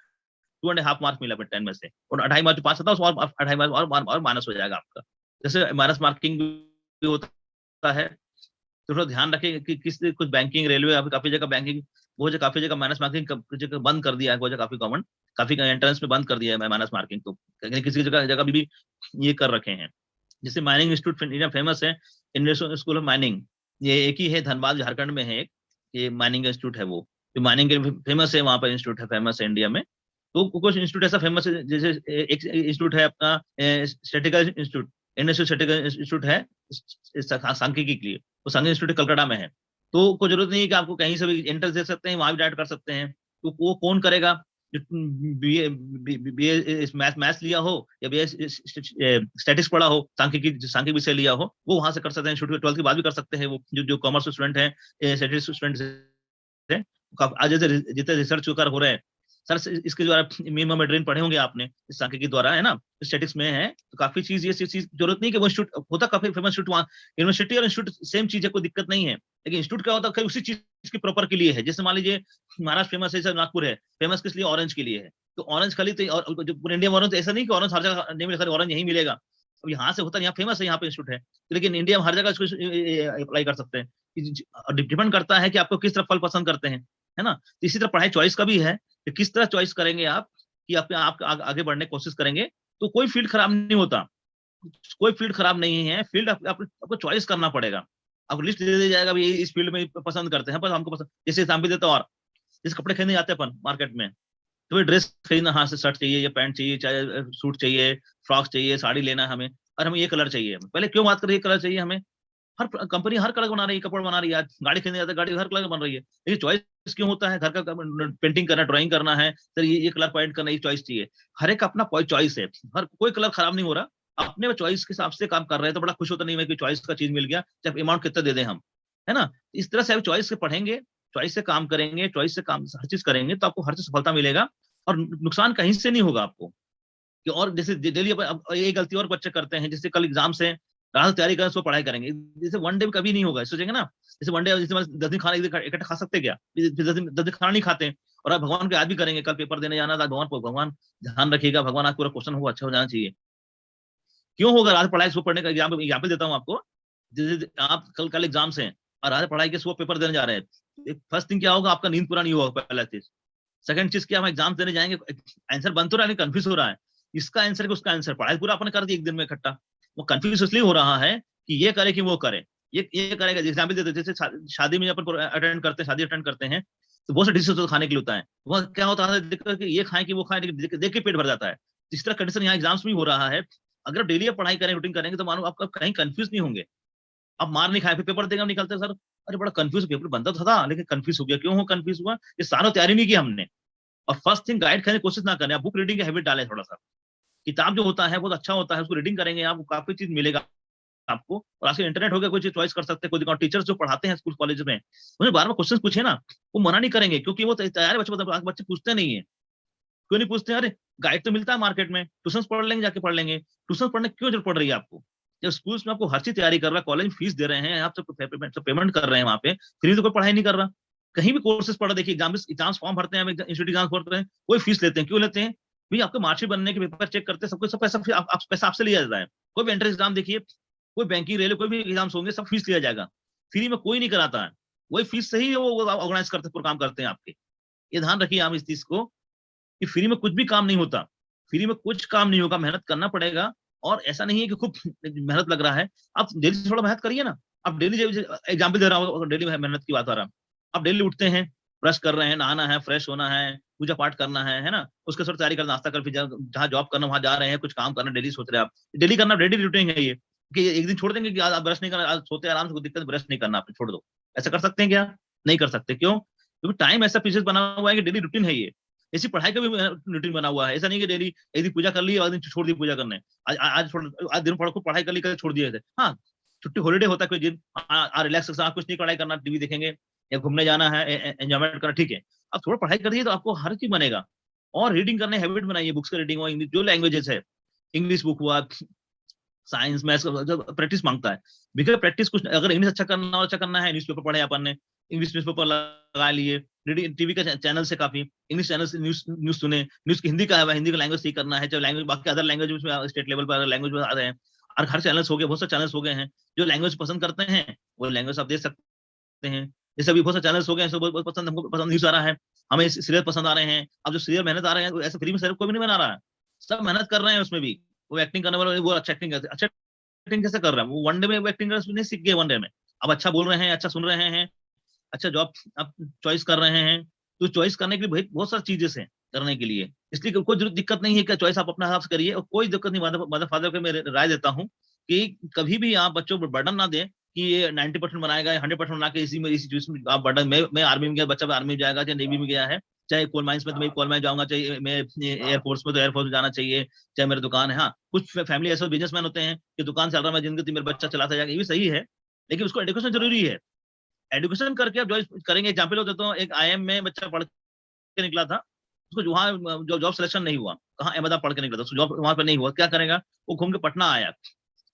2.5 मार्क्स मिला फिर 10 में से, और 2.5 मार्क्स जो पास होता है उसमें और 2.5 मार्क्स और माइनस हो जाएगा आपका। जैसे माइनस मार्किंग भी होता है, तो थोड़ा ध्यान रखें कि किस कुछ बैंकिंग, रेलवे, काफी जगह बैंकिंग, वो जो काफी जगह माइनस मार्किंग जगह बंद कर दिया है, वो जगह काफी गवर्नमेंट काफी एंट्रेंस में बंद कर दिया है माइनस मार्किंग, तो किसी जगह जगह भी ये कर रखे हैं। जैसे माइनिंग इंस्टीट्यूट इंडिया फेमस है, इंडियन स्कूल ऑफ माइनिंग, ये एक ही है, धनबाद झारखंड में है एक, ये माइनिंग इंस्टीट्यूट है, वो जो माइनिंग के लिए फेमस है, वहाँ पर इंस्टीट्यूट है, फेमस है इंडिया में। तो कुछ इंस्टीट्यूट ऐसा फेमस है, जैसे एक इंस्टीट्यूट है अपना statistical institute, industrial statistical institute है सांख्यिकी के लिए, वो सांख्यिकी इंस्टीट्यूट कलकत्ता में है। तो कोई जरूरत नहीं है कि आपको कहीं से भी एंट्रेंस दे सकते हैं, वहां भी डायरेक्ट कर सकते हैं। तो वो कौन करेगा? जो बी मैथ्स लिया हो, या बी स्टैटिक्स पढ़ा हो, सांख्यिकी विषय लिया हो, वो वहां से कर सकते हैं। इंस्टीट्यूट 12th के बाद भी कर सकते हैं, वो जो कॉमर्स स्टूडेंट है, स्टैटिस्टिक्स स्टूडेंट है, आज जैसे जितने रिसर्च हो रहे हैं सर, इसके द्वारा मिनिमम मेड्रीन पढ़े होंगे आपने, इस सांख्यिकी द्वारा, है ना? स्टैटिक्स में है, तो काफी चीज ये चीज जरूरत नहीं कि वो इंस्टीट्यूट होता, काफी फेमस इंस्टीट्यूट, वहाँ यूनिवर्सिटी और इंस्टीट्यूट सेम चीज है, कोई दिक्कत नहीं है। लेकिन इंस्टीट्यूट क्या होता है, उसी चीज की प्रॉपर के लिए है। जैसे मान लीजिए महाराष्ट्र फेमस है, नागपुर है, फेमस किस लिए? ऑरेंज के लिए है। तो ऑरेंज खाली तो, और जो पूरे इंडिया में ऑरेंज, ऐसा नहीं कि ऑरेंज हर जगह नहीं मिलेगा, ऑरेंज यही मिलेगा। अब यहाँ से होता है, यहाँ फेमस है, यहाँ पे इंस्टीट्यूट है, लेकिन इंडिया में हर जगह इसको अप्लाई कर सकते हैं। डिपेंड करता है कि आपको किस तरह फल पसंद करते हैं, है ना? तो इसी तरह पढ़ाई चॉइस का भी है कि किस तरह चॉइस करेंगे आप, कि आप आगे बढ़ने की कोशिश करेंगे, तो कोई फील्ड खराब नहीं होता, कोई फील्ड खराब नहीं है। फील्ड आपको चॉइस करना पड़ेगा। आपको लिस्ट दे दिया जाएगा, भाई इस फील्ड में पसंद करते हैं, पर हमको पसंद, जैसे एग्जाम्पल देता हूँ, और जैसे कपड़े खरीदने जाते हैं अपन मार्केट में, तो भाई ड्रेस खरीदना, हाँ से शर्ट चाहिए या पैंट चाहिए, चाहे सूट चाहिए, फ्रॉक चाहिए, साड़ी लेना है हमें, और हमें ये कलर चाहिए। पहले क्यों बात करें, ये कलर चाहिए हमें? हर कंपनी हर कलर बना रही है, कपड़ा बना रही है, आज गाड़ी खरीदने जाते हैं, गाड़ी हर कलर बन रही है। लेकिन चॉइस क्यों होता है? घर का पेंटिंग करना, ड्राइंग करना है, सर ये कलर पॉइंट करना, ये चॉइस चाहिए। हर एक अपना चॉइस है, हर कोई कलर खराब नहीं हो रहा, अपने चॉइस के हिसाब से काम कर रहे हैं, तो बड़ा खुश होता नहीं है कि चॉइस का चीज मिल गया, चाहे अमाउंट कितना दे दें हम, है ना? इस तरह से आप चॉइस से पढ़ेंगे, चॉइस से काम करेंगे, चॉइस से काम हर चीज करेंगे, तो आपको हर चीज सफलता मिलेगा, और नुकसान कहीं से नहीं होगा आपको। कि और जैसे डेली ये गलती और बच्चे करते हैं, जैसे कल एग्जाम से रात से तैयारी करें, सो पढ़ाई करेंगे, जैसे वन डे कभी नहीं होगा, सोचेंगे ना, जैसे वन डे, जैसे 10 दिन खाना इकट्ठा खा सकते क्या? फिर 10 दिन खाना नहीं खाते, और आप भगवान को याद भी करेंगे, कल पेपर देने जाना था, भगवान ध्यान रखिएगा, भगवान आज पूरा क्वेश्चन होगा, अच्छा हो जाना चाहिए। क्यों होगा? रात पढ़ाई सुबह पढ़ने का एग्जाम्पल देता हूँ आपको। जैसे आप कल एग्जाम से और रात पढ़ाई के सुबह पेपर देने जा रहे हैं, फर्स्ट थिंग क्या होगा? आपका नींद पूरा नहीं होगा, पहला चीज। सेकंड चीज क्या, हम एग्जाम देने जाएंगे, आंसर बन तो रहा है, कंफ्यूज हो रहा है, इसका आंसर कि उसका आंसर, पढ़ाई पूरा आपने कर दी एक दिन में इकट्ठा, वो कंफ्यूज इसलिए हो रहा है कि ये करे कि वो करे। ये करेगा। एग्जाम्पल देते जैसे शादी में अपन अटेंड करते हैं, शादी अटेंड करते हैं, तो बहुत से डिशेस तो खाने के लिए होता है, वह क्या होता है दिक्कत कि ये खाएं कि वो खाएं, देख के पेट भर जाता है। इस तरह कंडीशन यहाँ एग्जाम्स में हो रहा है। अगर डेली आप पढ़ाई करें, रूटीन करेंगे, तो मानो आप कहीं कंफ्यूज नहीं होंगे। अब मार नहीं खाए, फिर पेपर देंगे, हम निकलते हैं, सर अरे बड़ा कंफ्यूज, पेपर बनता था लेकिन कंफ्यूज हो गया। क्यों हो कंफ्यूज हुआ? ये सारा तैयारी नहीं की हमने। और फर्स्ट थिंग, गाइड करने की कोशिश ना करें, आप बुक रीडिंग की हैबिट डालें थोड़ा सा। किताब जो होता है बहुत अच्छा होता है, उसको रीडिंग करेंगे आपको काफी चीज मिलेगा आपको। और आजकल इंटरनेट हो गया, कोई चीज चॉइस कर सकते हैं, कोई टीचर्स जो पढ़ाते हैं स्कूल कॉलेज में, उन्हें बार बार क्वेश्चन पूछे ना, वो मना नहीं करेंगे, क्योंकि वो तैयार है बच्चे, बच्चे पूछते नहीं है। क्यों नहीं पूछते? अरे गाइड तो मिलता है मार्केट में, ट्यूशन पढ़ लेंगे, जाके पढ़ लेंगे। ट्यूशन पढ़ने की क्यों जरूरत पड़ रही है आपको? जब स्कूल्स में आपको हर चीज तैयारी कर रहा है, कॉलेज में फीस दे रहे हैं, आप सब पेमेंट कर रहे हैं, वहाँ पे फ्री तो कोई पढ़ाई नहीं कर रहा। कहीं भी कोर्सेज पढ़ा देखिए, एग्जाम्स फॉर्म भरते हैं, इंस्टीट्यूट एग्जाम भरते हैं, कोई फीस लेते हैं, क्यों लेते हैं? भाई आपके मार्कशीट बनने के पेपर चेक करते हैं, सब कुछ, सब पैसा पैसा आपसे लिया जाता है। कोई भी एंट्रेंस एग्जाम देखिए, कोई बैंकिंग, रेलवे, कोई भी एग्जाम्स होंगे, सब फीस लिया जाएगा। फ्री में कोई नहीं कराता है, वही फीस से ही वो ऑर्गेनाइज करते, प्रोग्राम करते हैं आपके। ये ध्यान रखिए आप इस चीज को, कि फ्री में कुछ भी काम नहीं होता। फ्री में कुछ काम नहीं होगा, मेहनत करना पड़ेगा। और ऐसा नहीं है कि खूब मेहनत लग रहा है, आप डेली थोड़ा मेहनत करिए ना। आप डेली, एग्जाम्पल दे रहा हूँ, डेली मेहनत की बात आ रहा है। आप डेली उठते हैं, ब्रश कर रहे हैं, नहाना है, फ्रेश होना है, पूजा पाठ करना है ना, उसके साथ तैयारी करना, नाश्ता कर, फिर जहाँ जॉब करना वहां जा रहे हैं, कुछ काम करना, डेली सोच रहे हैं आप, डेली करना, डेली रूटीन है ये। कि एक दिन छोड़ देंगे कि आज ब्रश नहीं करना, आज सोते आराम से, कोई दिक्कत, ब्रश नहीं करना, आप छोड़ दो। ऐसा कर सकते हैं क्या? नहीं कर सकते। क्यों? क्योंकि टाइम ऐसा पीछे बना हुआ है कि डेली रूटीन है ये। इसी पढ़ाई का भी रूटीन बना हुआ है। ऐसा नहीं कि डेली एक दिन पूजा कर ली, अगले दिन छोड़ दी पूजा करने। आज दिन पढ़ को पढ़ाई कर ली, कल छोड़ दिए थे। हाँ, छुट्टी हॉलीडे होता है कोई दिन, रिलैक्स, कुछ नहीं पढ़ाई करना, टीवी देखेंगे या घूमने जाना है, एंजॉयमेंट करना, ठीक है। अब थोड़ा पढ़ाई करिए तो आपको हर चीज बनेगा। और रीडिंग करने हैबिट बनाइए, बुक्स का रीडिंग हुआ, इंग्लिश जो लैंग्वेजेस है, इंग्लिश बुक हुआ, साइंस मैथ्स प्रैक्टिस मांगता है। बिकॉज प्रैक्टिस कुछ, अगर इंग्लिश अच्छा करना है, न्यूज़पेपर पढ़े अपन ने, इंग्लिश न्यूज़पेपर लगा लिए, टीवी का चैनल से काफी इंग्लिश चैनल से न्यूज न्यूज सुने। न्यूज की हिंदी का है, हिंदी का लैंग्वेज सीख करना है, चाहे लैंग्वेज बाकी अदर लैंग्वेज में, स्टेट लेवल पर अदर लैंग्वेज में आ रहे हैं। और हर चैनल्स हो गए, बहुत से चैनल्स हो गए हैं। जो लैंग्वेज पसंद करते हैं वो लैंग्वेज आप देख सकते हैं। जैसे अभी बहुत से चैनल्स हो गए हैं, बहुत पसंद, हमको पसंद न्यूज आ रहा है, हमें सीरियल पसंद आ रहे हैं। अब जो सीरियल मेहनत आ रहे हैं, ऐसे फ्री में सीरियल कोई भी नहीं बना रहा है, सब मेहनत कर रहे हैं उसमें भी। वो एक्टिंग करने वाले, वो अच्छा एक्टिंग करते, अच्छा एक्टिंग कैसे कर रहे हैं वो, वनडे में वो एक्टिंग नहीं सीख गए वनडे में। अब अच्छा बोल रहे हैं, अच्छा सुन रहे हैं, अच्छा जॉब आप चॉइस कर रहे हैं। तो चॉइस करने के लिए बहुत बहुत सारी चीजें हैं करने के लिए, इसलिए कोई जरूरत दिक्कत नहीं है कि चॉइस आप अपने हिसाब से करिए, और कोई दिक्कत नहीं। मदर फादर को मैं राय देता हूँ कि कभी भी आप बच्चों पर बर्डन ना दें कि ये 90% बनाएगा, 100% बना के इसी चीज में आप बर्डन। मैं आर्मी में गया, बच्चा आर्मी में जाएगा, चाहे नेवी में गया है, चाहे कोल माइंस में, तो मैं कोल माइन जाऊंगा, चाहे मैं एयरफोर्स में, तो एयरफोर्स में जाना चाहिए, चाहे मेरी दुकान है। हाँ, कुछ फैमिली ऐसे बिजनेसमैन होते हैं कि दुकान चल रहा है, मैं जिंदगी मेरा बच्चा चलाता जाएगा, ये भी सही है, लेकिन उसको एजुकेशन जरूरी है। एजुकेशन करके आप जो करेंगे, एग्जाम्पल देता हूँ, एक आईएम में बच्चा पढ़ के निकला था, उसको वहाँ जो जॉब सिलेक्शन नहीं हुआ, कहाँ अहमदाबाद पढ़ के निकला था, उसको जॉब वहां पर नहीं हुआ, क्या करेगा? वो घूम के पटना आया।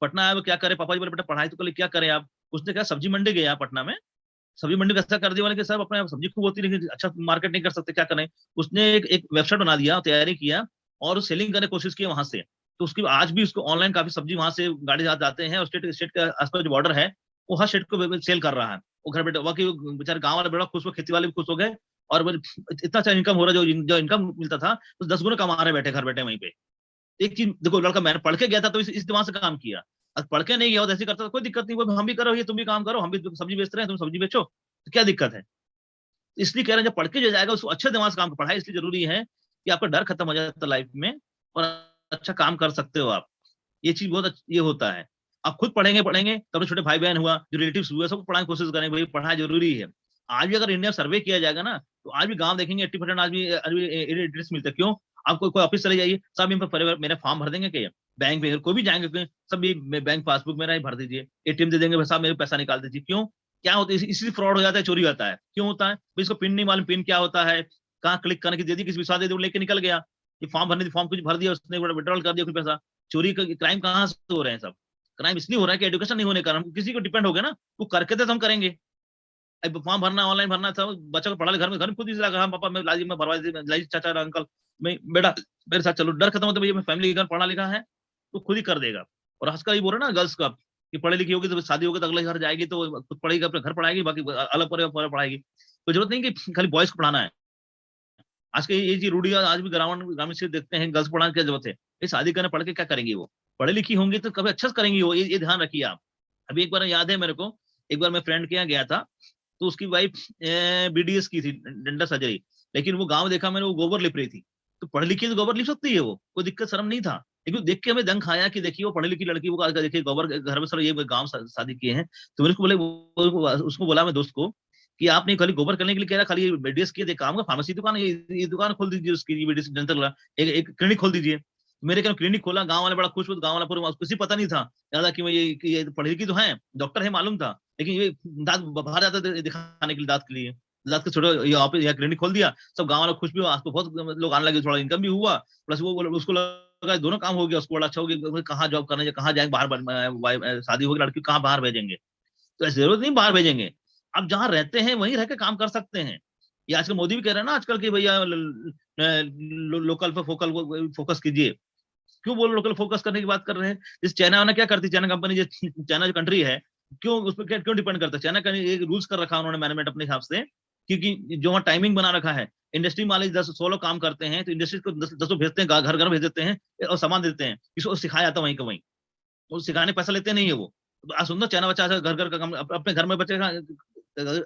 पटना आया, वो क्या करे, पापा जी बोले बेटा पढ़ाई तो कर ले, क्या करे आप? उसने क्या, सब्जी मंडी गया पटना में, सब्जी मंडी का ऐसा कर दिया वाले कि सर अपने सब्जी खूब होती है, लेकिन अच्छा मार्केट नहीं कर सकते, क्या करें? उसने एक वेबसाइट बना दिया, तैयारी किया, और सेलिंग करने की कोशिश की वहां से। तो उसकी आज भी उसको ऑनलाइन काफी सब्जी वहां से गाड़ी जाते हैं, और स्टेट स्टेट के आसपास जो बॉर्डर है, वो हर स्टेट को सेल कर रहा है। वो घर बैठे, बाकी बेचारे गाँव वाले बड़ा खुश हुए, खेती वाले भी खुश हो गए। और इतना अच्छा इनकम हो रहा है, जो इनकम मिलता था, तो 10 गुना कमा रहे बैठे, घर बैठे वहीं पे। एक चीज देखो, लड़का मैंने पढ़ के गया था, तो इस दिमाग से काम किया। अब पढ़ के नहीं गया, ऐसे करता, कोई दिक्कत नहीं, वो हम भी करो, ये तुम भी काम करो, हम भी सब्जी बेच रहे हैं, तुम सब्जी बेचो, तो क्या दिक्कत है? इसलिए कह रहे हैं, जब पढ़ के जो जाएगा उसको अच्छे दिमाग से काम, पढ़ाई इसलिए जरूरी है कि आपका डर खत्म हो जाता है लाइफ में, और अच्छा काम कर सकते हो आप। ये चीज बहुत ये होता है। आप खुद पढ़ेंगे तब, छोटे भाई बहन हुआ, जो रिलेटिव्स हुए, सबको पढ़ाने की कोशिश करेंगे, भाई पढ़ाई जरूरी है। आज भी अगर इंडिया सर्वे किया जाएगा ना, तो आज भी गांव देखेंगे 80% आज भी एड्रेस मिलता है। क्यों? आपको कोई ऑफिस चले जाइए, सब इन पर मेरे फॉर्म भर देंगे, क्या बैंक में कोई भी जाएंगे, सब ये बैंक पासबुक मेरा ही भर दीजिए, एटीएम दे देंगे, साहब मेरे पैसा निकाल दीजिए। क्यों? क्या होता है? इसी फ्रॉड हो जाता है, चोरी होता है। क्यों होता है? भाई इसको पिन नहीं मालूम, पिन क्या होता है, कहाँ क्लिक करने की दे दी, किसी विश्वास दे दी, लेके निकल गया। ये फॉर्म भरने, फॉर्म कुछ भर दिया उसने, विड्रॉल कर दिया कुछ पैसा। चोरी का क्राइम कहाँ से हो रहे हैं? सब क्राइम इसलिए हो रहा है कि एजुकेशन नहीं होने के कारण। हम किसी को डिपेंड हो गए ना, वो करके तो हम करेंगे। अब फॉर्म भरना, ऑनलाइन भरना था, बच्चा को पढ़ा ले, घर में खुद ही लगा, हाँ पापा मैं लाजी, मैं भरवा दीजिए, लाजी चाचा अंकल, मैं बेटा मेरे साथ चलो। डर खत्म होता है, भैया मैं फैमिली घर पढ़ा लिखा है, तो खुद ही कर देगा। और हंसकर ये बोल रहे ना गर्ल्स का, कि पढ़ी लिखी होगी तो शादी होगी तो अगले घर जाएगी, तो खुद पढ़ेगी, अपने घर पढ़ाएगी, बाकी अलग पढ़ाएगी। तो जरूरत नहीं कि खाली बॉयज को पढ़ाना है। आज के ये चीज रूढ़ी, आज भी ग्रामीण से देखते हैं, गर्ल्स पढ़ाने की जरूरत है। ये शादी करने पढ़ के क्या करेंगी? वो पढ़ी लिखी होंगी तो कभी अच्छा से करेंगी वो, ये ध्यान रखिए आप। अभी एक बार याद है मेरे को, एक बार मैं फ्रेंड के यहाँ गया था, तो उसकी वाइफ बीडीएस की थी, डेंटल सर्जरी, लेकिन वो गाँव देखा मैंने, वो गोबर लिप रही थी। तो पढ़ी लिखी तो गोबर लिप सकती है वो, कोई दिक्कत शर्म नहीं था। लेकिन देख के हमें दंग खाया कि देखिए वो पढ़ी लिखी लड़की, वो देखिए गोबर घर में, सर ये गाँव शादी किए हैं। तो मैंने उसको बोले, उसको बोला मैं दोस्त को कि आप नहीं खाली गोबर करने के लिए कह रहा, खाली बीडीएस किए, एक काम का फार्मेसी दुकान है, ये दुकान खोल दीजिए उसकी, बीडीएस डेंटल वाला, एक क्लिनिक खोल दीजिए। मेरे क्या क्लिनिक खोला, गांव वाले बड़ा खुश हुए, गांव वाला पूरा, किसी पता नहीं था ज्यादा कि मैं ये पढ़ी लिखी तो है, डॉक्टर है मालूम था, लेकिन ये दांत बाहर जाता था दिखाने के लिए, दांत के लिए, दांत के छोटे, यहाँ पे क्लिनिक खोल दिया, सब गांव वाला खुश भी हुआ, आस बहुत लोग आने लगे, थोड़ा इनकम भी हुआ, प्लस वो उसको लगा दोनों काम हो गया, उसको बड़ा अच्छा हो गया, कहाँ जॉब करने, कहाँ जाएंगे बाहर, शादी होगी लड़की कहाँ बाहर भेजेंगे, तो ऐसी जरूरत नहीं बाहर भेजेंगे, आप जहाँ रहते हैं वहीं रह के काम कर सकते हैं। ये आजकल मोदी भी कह रहे हैं ना आजकल कि भैया लोकल पे फोकस कीजिए। क्यों बोल लोकल फोकस करने की बात कर रहे हैं? इस चाइना वाला क्या करती है, चाइना कंपनी, जो चाइना जो कंट्री है, क्यों उस पर क्यों डिपेंड करता है? चाइना का एक रूल्स कर रखा है उन्होंने मैनेजमेंट अपने हिसाब से, क्योंकि जो वहाँ टाइमिंग बना रखा है, इंडस्ट्री मालिक 10 16 काम करते हैं, तो इंडस्ट्री को 10 भेजते हैं, घर घर भेज देते हैं और सामान देते हैं, इसको सिखाया जाता है वहीं का वहीं, वो सिखाने पैसा लेते नहीं है वो। आज सुंदर चाइना बच्चा घर घर का काम अपने घर में बच्चे का,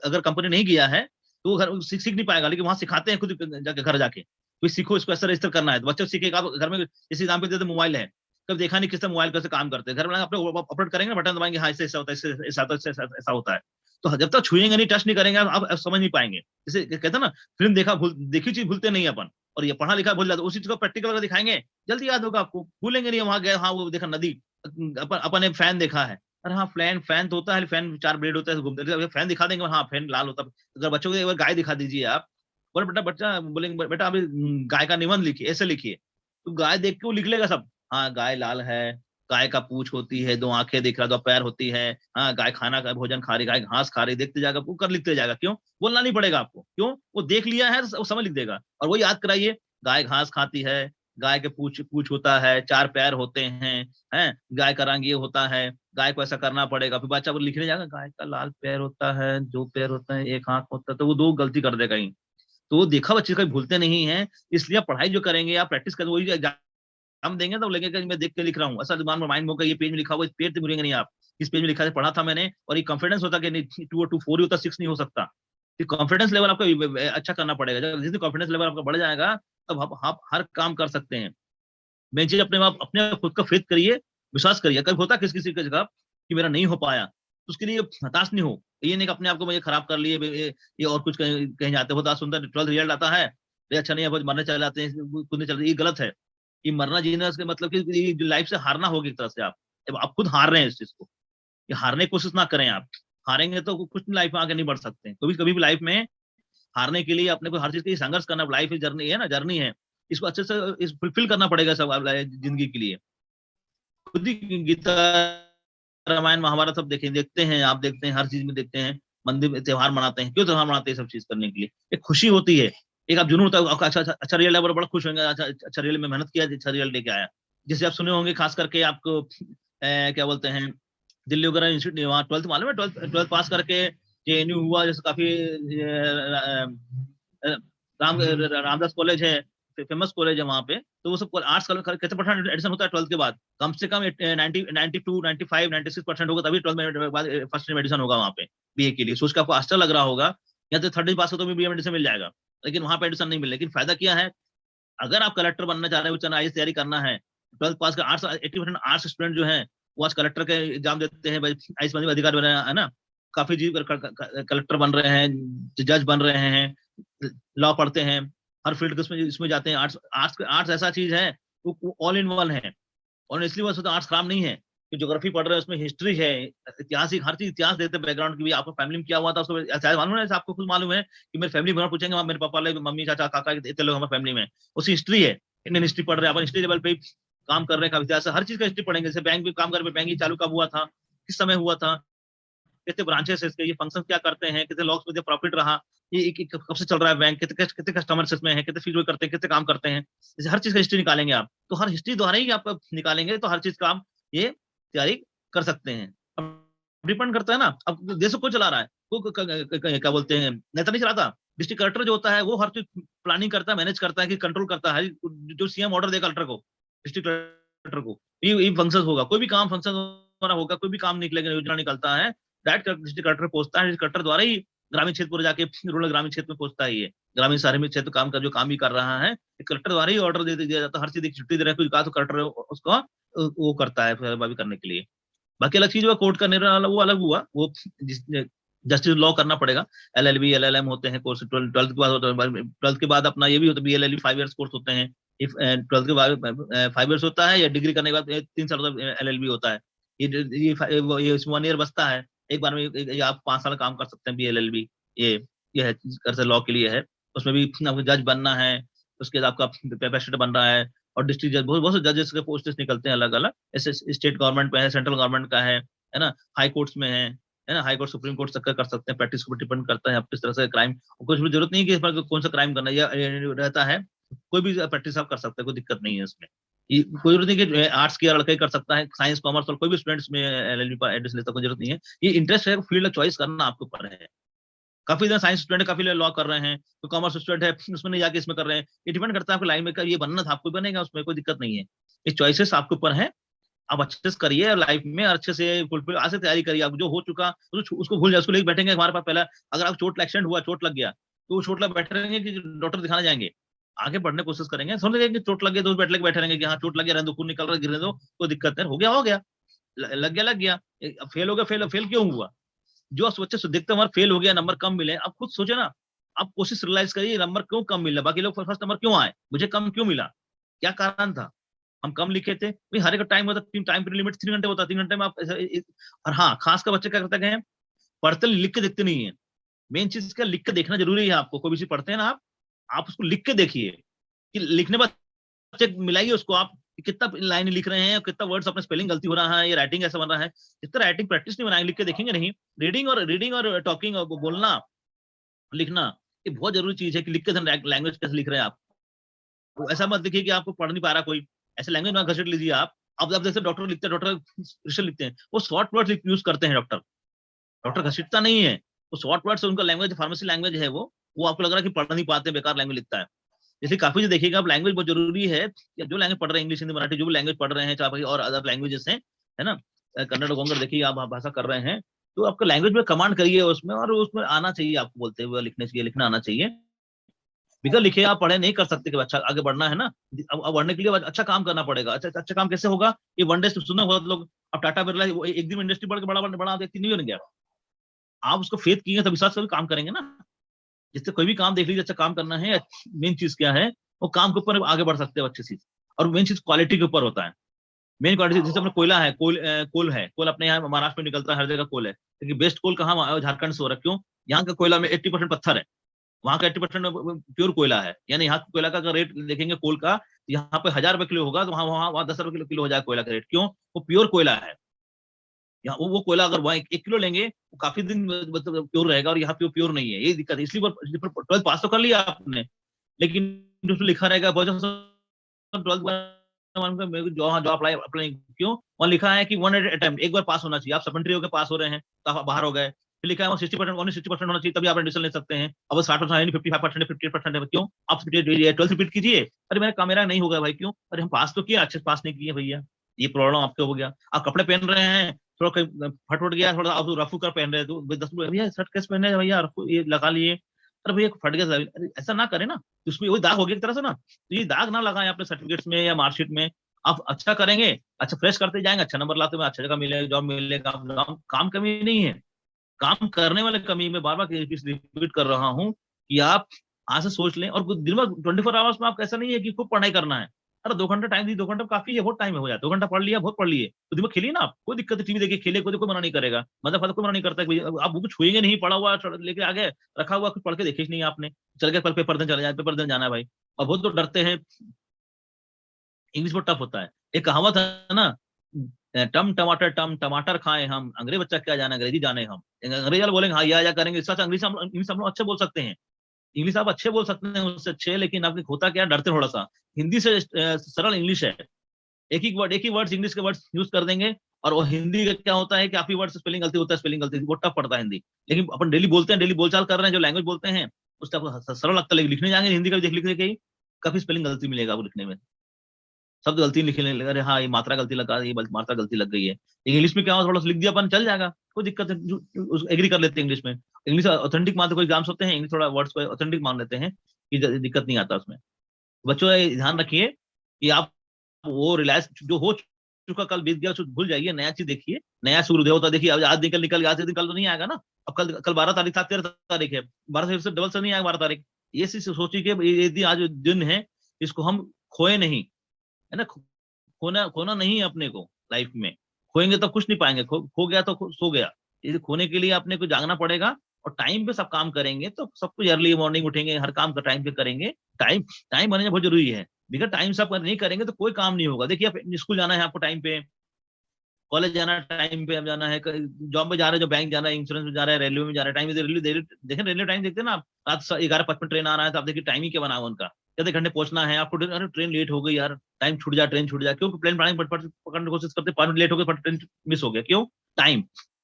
अगर कंपनी नहीं किया है तो वो घर सीख नहीं पाएगा, लेकिन वहां सिखाते हैं खुद जाके, घर जाके कोई सीखो, इसको ऐसा रजिस्टर करना है, तो बच्चे सीखेगा। आप घर में इसी नाम पे देते मोबाइल है, कब देखा नहीं किससे मोबाइल कैसे काम करते हैं, घर में अपने अपलोड करेंगे, बटन दबाएंगे, हाँ इससे ऐसा होता है, इससे ऐसा होता है, ऐसा होता है। तो जब तक छुएंगे नहीं, टच नहीं करेंगे, आप समझ नहीं पाएंगे। जैसे कहते हैं ना, फिल्म देखा भूल, देखी चीज भूलते नहीं अपन, और ये पढ़ा लिखा भूल जाता, उसी चीज को प्रैक्टिकल अगर दिखाएंगे जल्दी याद होगा आपको, भूलेंगे नहीं। वहां गए, हाँ वो देखा नदी, अपन एक फैन देखा है, अरे हाँ फैन फैन तो होता है, फैन 4 ब्लेड होता है, घूमते, फैन दिखा देंगे, हाँ फैन लाल होता है। अगर बच्चों को एक बार गाय दिखा दीजिए आप, बोले बेटा, बच्चा बोलेंगे बेटा अभी गाय का निबंध लिखिए, ऐसे लिखिए, तो गाय देख के वो लिख लेगा सब, हाँ गाय लाल है, गाय का पूंछ होती है, 2 आंखें दिख रहा, 2 पैर होती है, हाँ गाय खाना का भोजन खा रही, गाय घास खा रही, देखते जाएगा, वो कर लिखते जाएगा। क्यों? बोलना नहीं पड़ेगा आपको, क्यों? वो देख लिया है तो वो समझ लिख देगा। और वो याद कराइए, गाय घास खाती है, गाय के पूंछ पूंछ होता है, 4 पैर होते हैं, गाय का रंग ये होता है, गाय को ऐसा करना पड़ेगा। फिर बच्चा वो लिखने जाएगा, गाय का लाल पैर होता है, 2 पैर होता है, 1 आंख होता है, तो वो 2 गलती कर देगा ही। तो वो देखा बच्चे कभी भूलते नहीं है, इसलिए आप पढ़ाई जो करेंगे, आप प्रैक्टिस करेंगे, वही एग्जाम देंगे तो लगेगा कि मैं देख के लिख रहा हूँ, ऐसा दिमाग में माइंड में होगा, ये पेज में लिखा हुआ, इस पेज से भूलेंगे नहीं आप, इस पेज में लिखा है, पढ़ा था मैंने, और ये कॉन्फिडेंस होता कि नहीं 2 और 2 4 ही होता, 6 नहीं हो सकता। कॉन्फिडेंस लेवल आपका अच्छा करना पड़ेगा, जब जिस कॉन्फिडेंस लेवल आपका बढ़ जाएगा, तब आप हर काम कर सकते हैं। मेन चीज अपने खुद का फेथ करिए, विश्वास करिए। कभी होता किसी किसी की जगह कि मेरा नहीं हो पाया, तो उसके लिए हताश नहीं हो, ये नहीं कि अपने आप को मुझे खराब कर लिए, ये और कुछ कहीं कहीं जाते हो, सुंदर 12th रिजल्ट आता है, ये अच्छा नहीं है, बस मरने चले जाते हैं, कूदने चले, ये गलत है। ये मरना जीना इसका मतलब कि लाइफ से हारना होगी एक तरह से। आप खुद हार रहे हैं इस चीज को, ये हारने की कोशिश ना करें आप, हारेंगे तो कुछ लाइफ में आगे नहीं बढ़ सकते। कभी कभी भी लाइफ में हारने के लिए अपने को हर चीज के लिए संघर्ष करना, लाइफ जर्नी है ना, जर्नी है, इसको अच्छे से इस फुलफिल करना पड़ेगा सब जिंदगी के लिए। खुद ही गीता, रामायण, महाभारत सब देखते हैं, आप देखते हैं, हर चीज में देखते हैं, मंदिर में त्योहार मनाते हैं, क्यों त्योहार मनाते हैं? सब चीज करने के लिए एक खुशी होती है, एक आप जुनून होता है आपका, अच्छा रिजल्ट है, बड़ा खुश होंगे, अच्छा रिजल्ट में मेहनत किया, अच्छा रिजल्ट लेके आया। जैसे आप सुने होंगे, खास करके आपको क्या बोलते हैं, दिल्ली वगैरह इंस्टीट्यूट, वहाँ 12th मालूम है, 12th पास करके जेएनयू हुआ, जैसे काफी रामदास कॉलेज है, फेमस कॉलेज है वहाँ पे, तो वो सब आर्ट्स कितने परसेंट एडिशन होता है 12th के बाद? कम से कम 92 95 96% होगा, तभी 12th में बाद फर्स्ट ईयर एडिशन होगा वहाँ पे बीए के लिए। सोच के आपको आश्चर्य लग रहा होगा, या तो 30 पास हो तो बीए एडिशन मिल जाएगा, लेकिन वहाँ पे एडिशन नहीं मिले। लेकिन फायदा क्या है, अगर आप कलेक्टर बनना चाह रहे हो, चाहे आईएएस तैयारी करना है, 12th पास का आर्ट्स, 80% आर्ट्स स्टूडेंट जो है वो आज कलेक्टर के एग्जाम देते हैं, आईएएस अधिकारी बने है ना, काफी जी कलेक्टर बन रहे हैं, जज बन रहे हैं, लॉ पढ़ते हैं, हर फील्ड के इसमें जाते हैं। आर्ट्स आर्ट्स आर्ट्स ऐसा चीज है, वो ऑल इन वन है। और इसलिए वैसे तो आर्ट्स खराब नहीं है, कि ज्योग्राफी पढ़ रहे हैं, उसमें हिस्ट्री है, इतिहास, हर चीज इतिहास देते हैं, बैकग्राउंड की भी, आपको फैमिली में क्या हुआ था उसको शायद मालूम है, आपको खुद मालूम है कि मेरे फैमिली में पूछेंगे, मेरे पापा ले, मम्मी चाचा काका इतने लोग हमारे फैमिली में, उसी हिस्ट्री है। इंडियन हिस्ट्री पढ़ रहे हैं अपन, हिस्ट्री लेवल पे काम कर रहे हैं, इतिहास हर चीज का हिस्ट्री पढ़ेंगे। जैसे बैंक भी काम कर रहे, बैंक चालू कब हुआ था, किस समय हुआ था, कितने ब्रांचेस है इसके, ये फंक्शन क्या करते हैं, कितने लॉस में प्रॉफिट रहा, ये कब से चल रहा है बैंक, कितने कितने कस्टमर्स इसमें है, कितने फील्ड करते हैं, कितने काम करते हैं, जैसे हर चीज का हिस्ट्री निकालेंगे आप, तो हर हिस्ट्री द्वारा ही आप निकालेंगे, तो हर चीज का आप ये तैयारी कर सकते हैं। अब डिपेंड करता है ना, अब देश को चला रहा है, क्या बोलते हैं, नेता नहीं चलाता, डिस्ट्रिक्ट कलेक्टर जो होता है वो हर चीज प्लानिंग करता है, मैनेज करता है, कि कंट्रोल करता है, जो सीएम ऑर्डर देगा कलेक्टर को, डिस्ट्रिक्ट कलेक्टर को, ये फंक्शन होगा, कोई भी काम फंक्शन होगा, कोई भी काम निकलेगा, योजना निकलता है, डायरेक्ट डिस्ट्रिक्ट कलेक्टर पहुंचता है, डिस्ट्रिक्ट कलेक्टर द्वारा ही ग्रामीण क्षेत्र पूरे जाके रूरल ग्रामीण क्षेत्र में पहुंचता है। ये ग्रामीण शहर में क्षेत्र काम का जो काम भी कर रहा है, कलेक्टर द्वारा ही ऑर्डर दे दिया जाता है। हर चीज की छुट्टी दे रहा है, कुछ कहा तो कलेक्टर उसको वो करता है फिर करने के लिए। बाकी अलग चीज हुआ, कोर्ट का निर्णय वो अलग हुआ, वो जस्टिस लॉ करना पड़ेगा। LLB LLM होते हैं कोर्स, 12th के बाद होता है। 12th के बाद अपना ये भी होता है BLLB 5 इयर्स कोर्स होते हैं। इफ 12th के बाद 5 इयर्स होता है, या डिग्री करने के बाद 3 साल का LLB होता है। ये 1 ईयर बचता है, एक बार में आप 5 साल काम कर सकते हैं BLLB। ये है कर लॉ के लिए है। उसमें भी आपको जज बनना है, उसके बाद आपका पेपर स्टेट बन रहा है, और डिस्ट्रिक्ट जज, बहुत बहुत से जजेस के पोस्टेस निकलते हैं अलग अलग। ऐसे स्टेट गवर्नमेंट में है, सेंट्रल गवर्नमेंट का है ना, हाई कोर्ट्स में है ना, हाई कोर्ट सुप्रीम कोर्ट तक का कर सकते हैं। प्रैक्टिस को डिपेंड करता है आप किस तरह से क्राइम, कुछ भी जरूरत नहीं है कि इस पर कौन सा क्राइम करना है, या रहता है कोई भी प्रैक्टिस आप कर सकते हैं, कोई दिक्कत नहीं है इसमें। कोई जरूरत नहीं कि आर्ट्स किया लड़का ही कर सकता है, साइंस कॉमर्स और कोई भी स्टूडेंट्स में LLB पर एडमिशन लेता, कोई जरूरत नहीं है। ये इंटरेस्ट है, फील्ड चॉइस करना आपके ऊपर है। काफी ज्यादा साइंस स्टूडेंट है, काफी लॉ कर रहे हैं, तो कॉमर्स स्टूडेंट है उसमें नहीं जाके इसमें कर रहे हैं। ये डिपेंड करता है आपको लाइन में ये बनना था, आपको बनेगा, उसमें कोई दिक्कत नहीं है। ये चॉइसेस आपके ऊपर है, आप अच्छे से करिए लाइफ में, अच्छे से फुलफिल आज से तैयारी करिए। आप जो हो चुका उसको भूल जाए, उसको लेके बैठेंगे हमारे पास पहला, अगर आप चोट एक्सीडेंट हुआ, चोट लग गया, तो वो चोट लग बैठे रहेंगे कि डॉक्टर दिखाने जाएंगे? आगे बढ़ने की कोशिश करेंगे। समझ लीजिए कि चोट लग गई तो बैठ बैठे रहेंगे कि हाँ चोट लग गया, रहने दो, खून निकल रहा है, गिरने दो, कोई दिक्कत नहीं, हो गया, लग गया। फेल हो गया, फेल क्यों हुआ? जो बच्चे देखते हमारे फेल हो गया, नंबर कम मिले, आप खुद सोचे ना, आप कोशिश रियलाइज करिए नंबर क्यों कम मिला, बाकी लोग फर्स्ट नंबर क्यों आए, मुझे कम क्यों मिला, क्या कारण था? हम कम लिखे थे भाई, हर एक टाइम होता, टाइम पीरियड लिमिट 3 घंटे होता है, 3 घंटे में आप और हाँ, खास कर बच्चे क्या करते हैं, पढ़ते लिख के देखते नहीं है। मेन चीज क्या, लिख के देखना जरूरी है। आपको कोई भी चीज पढ़ते हैं ना, आप उसको लिख के देखिए, कि लिखने बाद चेक मिलाइए उसको आप, कितना लाइन लिख रहे हैं, कितना वर्ड्स अपने स्पेलिंग गलती हो रहा है, या राइटिंग ऐसा बन रहा है। जितना राइटिंग प्रैक्टिस नहीं बनाएंगे, लिख के देखेंगे नहीं। रीडिंग और टॉकिंग और बोलना लिखना, ये बहुत जरूरी चीज है कि लिख के लैंग्वेज कैसे लिख रहे हैं आप। तो ऐसा मत देखिए कि आपको पढ़ नहीं पा रहा कोई, ऐसे लैंग्वेज में घसीट लीजिए आप। अब जैसे डॉक्टर लिखते हैं, डॉक्टर रिसर्च लिखते हैं, वो शॉर्ट वर्ड्स यूज करते हैं। डॉक्टर डॉक्टर घसीटता नहीं है, वो शॉर्ट वर्ड्स, उनका लैंग्वेज फार्मेसी लैंग्वेज है वो आपको लग रहा है कि पढ़ नहीं पाते, बेकार लैंग्वेज लिखता है। इसलिए काफी देखिएगा आप, लैंग्वेज बहुत जरूरी है। जो लैंग्वेज पढ़ रहे हैं, इंग्लिश हिंदी मराठी जो भी लैंग्वेज पढ़ रहे हैं, चाहे और अदर लैंग्वेजेस हैं, है ना, कन्नड़ गोंगड़ देखिए आप भाषा कर रहे हैं, तो आपका लैंग्वेज में कमांड करिए उसमें, और उसमें आना चाहिए आपको, बोलते हुए लिखने चाहिए, लिखना आना चाहिए। बिना लिखे आप पढ़े नहीं कर सकते कि अच्छा आगे बढ़ना है ना। अब बढ़ने के लिए अच्छा काम करना पड़ेगा। अच्छा काम कैसे होगा? ये वन डे सुना बहुत लोग, अब टाटा बिरला एक दिन इंडस्ट्री बढ़ के बड़ा व्यक्ति नहीं बन गया। आप उसको फेथ किए तभी साथ काम करेंगे ना। जिससे कोई भी काम देख लीजिए, अच्छा काम करना है, मेन चीज क्या है, वो काम के ऊपर आगे बढ़ सकते हो अच्छी चीज। और मेन चीज क्वालिटी के ऊपर होता है। मेन क्वालिटी जैसे अपना कोयला है, कोल है, कोल अपने यहाँ महाराष्ट्र में निकलता है, हर जगह कोल है, लेकिन बेस्ट कोल कहाँ? झारखंड से हो रहा है। क्यों? यहाँ का कोयला में 80% पत्थर है, वहां का 80% प्योर कोयला है। यानी यहाँ कोयला का अगर रेट देखेंगे कोल का, यहाँ पे 1000 रुपए किलो होगा, तो वहाँ वहाँ 10 रुपए किलो हो जाएगा कोयला का रेट। क्यों? वो प्योर कोयला है। यहाँ वो कोयला अगर वहाँ 1 किलो लेंगे, वो काफी दिन मतलब प्योर रहेगा, और यहाँ प्योर नहीं है। ये दिक्कत है। इसलिए 12th पास तो कर लिया आपने, लेकिन जो लिखा रहेगा 12th जो अप्लाई अप्लाई क्यों वहाँ लिखा है कि 1 अटेम्प्ट, एक बार पास होना चाहिए। आप सप्लीमेंट्री होकर पास हो रहे हैं तो आप बाहर हो गए, फिर लिखा है 60%, ओनली 60% होना चाहिए, तभी आप एडमिशन ले सकते हैं। अब 60% है नहीं, 55% है, 58% है। क्यों? आप 12th रिपीट कीजिए। अरे मेरा नहीं होगा भाई। क्यों? अरे हम पास तो किया, अच्छे से पास नहीं किए भैया, ये प्रॉब्लम आपको हो गया। आप कपड़े पहन रहे हैं, थोड़ा फट उठ गया, थोड़ा आप रफू कर पहन रहे, तो 10 भैया शर्ट कैसे पहन रहे भैया, ये लगा लिए, अरे भैया फट गया। अरे ऐसा ना करें ना, तो उसमें वही दाग हो गया एक तरह से ना, तो ये दाग ना लगाएं अपने सर्टिफिकेट्स में या मार्कशीट में। आप अच्छा करेंगे, अच्छा फ्रेश करते जाएंगे, अच्छा नंबर लाते हुए अच्छा जगह मिलेगा, जॉब मिलेगा। काम कमी नहीं है, काम करने वाले कमी। में बार बार रिपीट कर रहा हूँ कि आप आज से सोच लें, और दिन भर 24 आवर्स में आप ऐसा नहीं है कि खूब पढ़ाई करना है। अरे 2 घंटा टाइम दी, 2 घंटा काफी है, बहुत टाइम हो जाए। 2 घंटा पढ़ लिया, बहुत पढ़ लिए, तो दिमाग खेलिए ना आप, कोई दिक्कत है। टीवी देखिए, खेले, कोई मना नहीं करेगा, मतलब कोई मना नहीं करता। आप बुक छुएंगे नहीं, पढ़ा हुआ लेके आगे रखा हुआ, कुछ पढ़ के देखे नहीं आपने, चल गए कल पेपर देने चले जाए, पेपर देने जाना है भाई। और बहुत तो डरते हैं, इंग्लिश बहुत टफ होता है। एक कहावत है ना, टम टमाटर खाएं हम, अंग्रेज बच्चा क्या जाने, अंग्रेजी जाने हम। अंग्रेजी वाले बोलेंगे हाँ ये आया करेंगे, इससे अच्छा इंग्लिश हम लोग अच्छे बोल सकते हैं। इंग्लिश आप अच्छे बोल सकते हैं उससे अच्छे, लेकिन आपके होता क्या, डरते थोड़ा सा। हिंदी से सरल इंग्लिश है। एक ही वर्ड्स इंग्लिश के वर्ड्स यूज कर देंगे, और वो हिंदी का क्या होता है कि काफी वर्ड स्पेलिंग गलती होता है, स्पेलिंग गलती वो टफ पड़ता है हिंदी। लेकिन अपन डेली बोलते हैं, डेली बोलचाल कर रहे हैं, जो लैंग्वेज बोलते हैं उससे आपको सरल लगता है। लेकिन लिखने जाएंगे हिंदी का देख लिखने के, काफी स्पेलिंग गलती मिलेगा आपको लिखने में, शब्द गलती लिखने लगे, अरे हाँ ये मात्रा गलती लगा, ये मात्रा गलती लग गई है। इंग्लिश में क्या हो, थोड़ा सा लिख दिया अपन चल जाएगा। कोई दिक्कत है, एग्री कर लेते हैं इंग्लिश में, इंग्लिश ऑथेंटिक मान, कोई एग्जाम्स होते हैं इंग्लिश थोड़ा वर्ड्स को ऑथेंटिक मान लेते हैं कि दिक्कत नहीं आता उसमें। बच्चों ये ध्यान रखिए कि आप वो रिलायंस जो हो चुका, कल बीत गया, उसको भूल जाइए, नया चीज देखिए, नया सूर्योदय होता देखिए। अब आज निकल निकल, आज से निकल तो नहीं आएगा ना। अब कल कल 12 तारीख था, 13 तारीख है, 12 से डबल से नहीं आएगा 12 तारीख। ये चीज सोचिए कि ये दिन, आज दिन है, इसको हम खोए नहीं, है ना। खोना खोना नहीं है अपने को लाइफ में, खोएंगे तो कुछ नहीं पाएंगे, खो गया तो सो गया। ये खोने के लिए अपने को जागना पड़ेगा, और टाइम पे सब काम करेंगे तो सब कुछ, अर्ली मॉर्निंग उठेंगे, हर काम का टाइम पे करेंगे। टाइम टाइम मैनेजमेंट बहुत जरूरी है, बिगर टाइम से आप नहीं करेंगे तो कोई काम नहीं होगा। देखिए आप स्कूल जाना है आपको टाइम पे, कॉलेज जाना है टाइम पे, अब जाना है जॉब में जा रहे हैं, जो बैंक जाना है, इंश्योरेंस में जा रहा है, रेलवे में जा रहा है, टाइम रेलवे देखें, रेलवे टाइम देखते हैं ना आप, रात 11:55 ट्रेन आ रहा है, तो आप देखिए टाइम ही क्या बना हुआ उनका, कितने घंटे पहुंचना है आपको। अरे ट्रेन लेट हो गई यार, टाइम छूट जा, ट्रेन छूट जा, क्यों प्लेन पकड़ने की कोशिश करते, 5 मिनट लेट हो गए, ट्रेन मिस हो गया, क्यों? टाइम।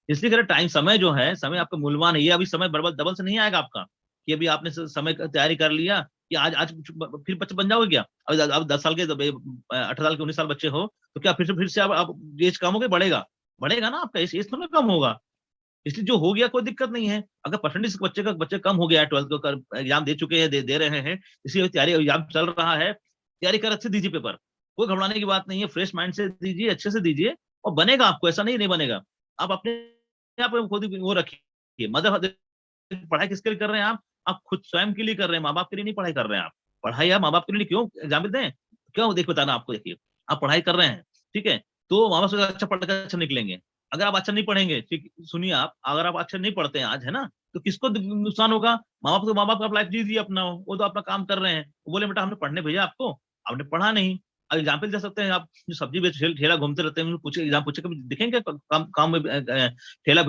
इसलिए कह रहे टाइम, समय जो है, समय आपका मूल्यवान है। ये अभी समय बर्बाद डबल से नहीं आएगा आपका, कि अभी आपने समय का तैयारी कर लिया कि आज आज फिर बच्चे बन जाओगे क्या? अब 10 साल के, 18 साल के, 19 साल बच्चे हो, तो क्या फिर से आप एज कम हो गए, बढ़ेगा? बढ़ेगा ना आपका, एज थोड़ा कम होगा। इसलिए जो हो गया कोई दिक्कत नहीं है। अगर परसेंटेज बच्चे कम हो गया है, 12th को एग्जाम दे चुके हैं, दे रहे हैं, इसी तैयारी, एग्जाम चल रहा है, तैयारी कर अच्छे दीजिए पेपर, कोई घबराने की बात नहीं है, फ्रेश माइंड से दीजिए, अच्छे से दीजिए, और बनेगा आपको, ऐसा नहीं बनेगा। आप अपने आप खुद ही वो रखिए, मतलब पढ़ाई किसके लिए कर रहे हैं आप खुद स्वयं के लिए कर रहे हैं, माँ बाप के लिए नहीं पढ़ाई कर रहे हैं आप। पढ़ाई आप माँ बाप के लिए क्यों एग्जाम देते हैं, क्यों? देख बताना आपको, देखिए आप पढ़ाई कर रहे हैं, ठीक है, तो माँ बाप से अच्छा पढ़कर अच्छा निकलेंगे। अगर आप अच्छा नहीं पढ़ेंगे, ठीक सुनिए आप, अगर आप अच्छा नहीं पढ़ते हैं आज, है ना, तो किसको नुकसान होगा? माँ बाप आप लाइफ जी दिए अपना, वो तो अपना काम कर रहे हैं, वो बोले बेटा हमने पढ़ने भेजा आपको, आपने पढ़ा नहीं। अब एग्जाम्पल दे सकते हैं, आप जो सब्जी बेच ठेला घूमते रहते हैं, पूछे एग्जाम पूछे, कभी दिखेंगे काम में ठेला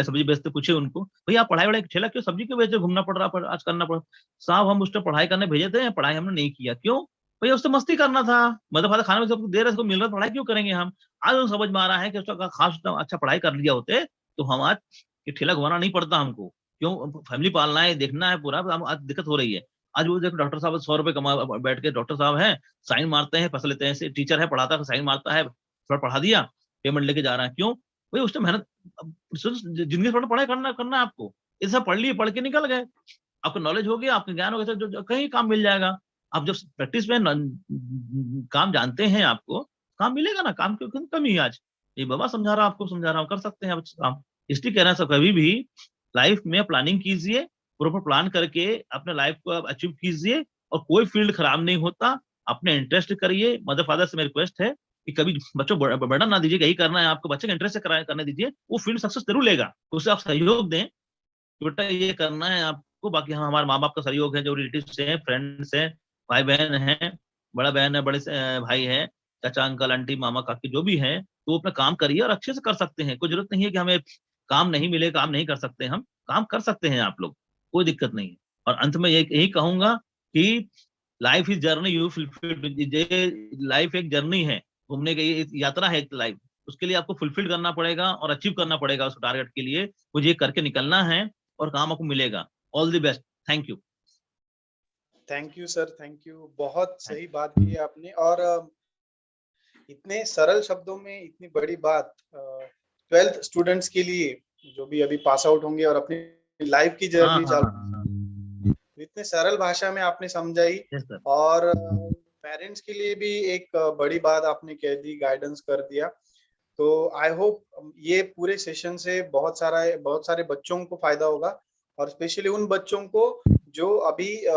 सब्जी बेचते, पूछे उनको, भैया आप पढ़ाई वढ़ाई ठेला क्यों, सब्जी क्यों बेच रहे, घूमना पड़ रहा, आज करना पड़। साहब हम उस टाइम पढ़ाई करने भेजे थे, पढ़ाई हमने नहीं किया, क्यों? भैया उससे मस्ती करना था, मतलब फायदा खाने में सबको दे रहे, उसको मिल रहा, पढ़ाई क्यों करेंगे हम? आज वो समझ में आ रहा है कि उसका खास अच्छा पढ़ाई कर लिया होते, तो हम आज ये ठेला घुमाना नहीं पड़ता हमको। क्यों? फैमिली पालना है, देखना है पूरा, हम आज दिक्कत हो रही है। आज वो देखो डॉक्टर साहब 100 रुपए कमा, बैठ के डॉक्टर साहब हैं, साइन मारते हैं, पैसे लेते हैं, टीचर है पढ़ाता है, साइन मारता है, थोड़ा पढ़ा दिया, पेमेंट लेके जा रहा है, क्यों? भाई उस टाइम मेहनत, जिंदगी से थोड़ा पढ़ाई करना है आपको। ये सब पढ़ लिए, पढ़ के निकल गए, आपको नॉलेज हो गया, आपका ज्ञान हो गया, जो कहीं काम मिल जाएगा। आप जब प्रैक्टिस में काम जानते हैं, आपको काम मिलेगा ना, काम क्यों कमी है आज? ये बाबा समझा रहा, आपको समझा रहा हूँ, कर सकते हैं आप काम। इसलिए कह रहे हैं सब, कभी भी लाइफ में प्लानिंग कीजिए, प्रॉपर प्लान करके अपने लाइफ को आप अचीव कीजिए, और कोई फील्ड खराब नहीं होता। अपने इंटरेस्ट करिए, मदर फादर से मेरी रिक्वेस्ट है कि कभी बच्चों बर्डन ना दीजिए, यही करना है आपको, बच्चे के इंटरेस्ट से करने दीजिए, वो फील्ड सक्सेस जरूर लेगा, उससे आप सहयोग दें कि बेटा ये करना है आपको। बाकी हम, हमारे माँ बाप का सहयोग है, जो रिलेटिव है, फ्रेंड्स है, भाई बहन है, बड़ा बहन है, बड़े भाई है, चाचा अंकल आंटी मामा काकी जो भी है, तो अपना काम करिए और अच्छे से कर सकते हैं। कोई जरूरत नहीं है कि हमें काम नहीं मिले, काम नहीं कर सकते, हम काम कर सकते हैं आप लोग, कोई दिक्कत नहीं है। और अंत में यही कहूंगा कि life is journey, you fulfil, life एक जर्नी है, घूमने की एक यात्रा है एक लाइफ, उसके लिए आपको फुलफिल करना पड़ेगा और अचीव करना पड़ेगा उस टारगेट के लिए, मुझे ये करके निकलना है, और काम आपको मिलेगा। All the best, thank you. Thank you sir, thank you. बहुत सही बात की है आपने, और इतने सरल शब्दों में इतनी बड़ी बात 12th स्टूडेंट्स के लिए, जो भी अभी पास आउट होंगे और अपनी लाइफ की हाँ जर्नी हाँ चालू, हाँ हाँ, इतने सरल भाषा में आपने समझाई। Yes sir. और पेरेंट्स के लिए भी एक बड़ी बात आपने कह दी, गाइडेंस कर दिया। तो आई होप ये पूरे सेशन से बहुत सारे बच्चों को फायदा होगा, और स्पेशली उन बच्चों को जो अभी हाँ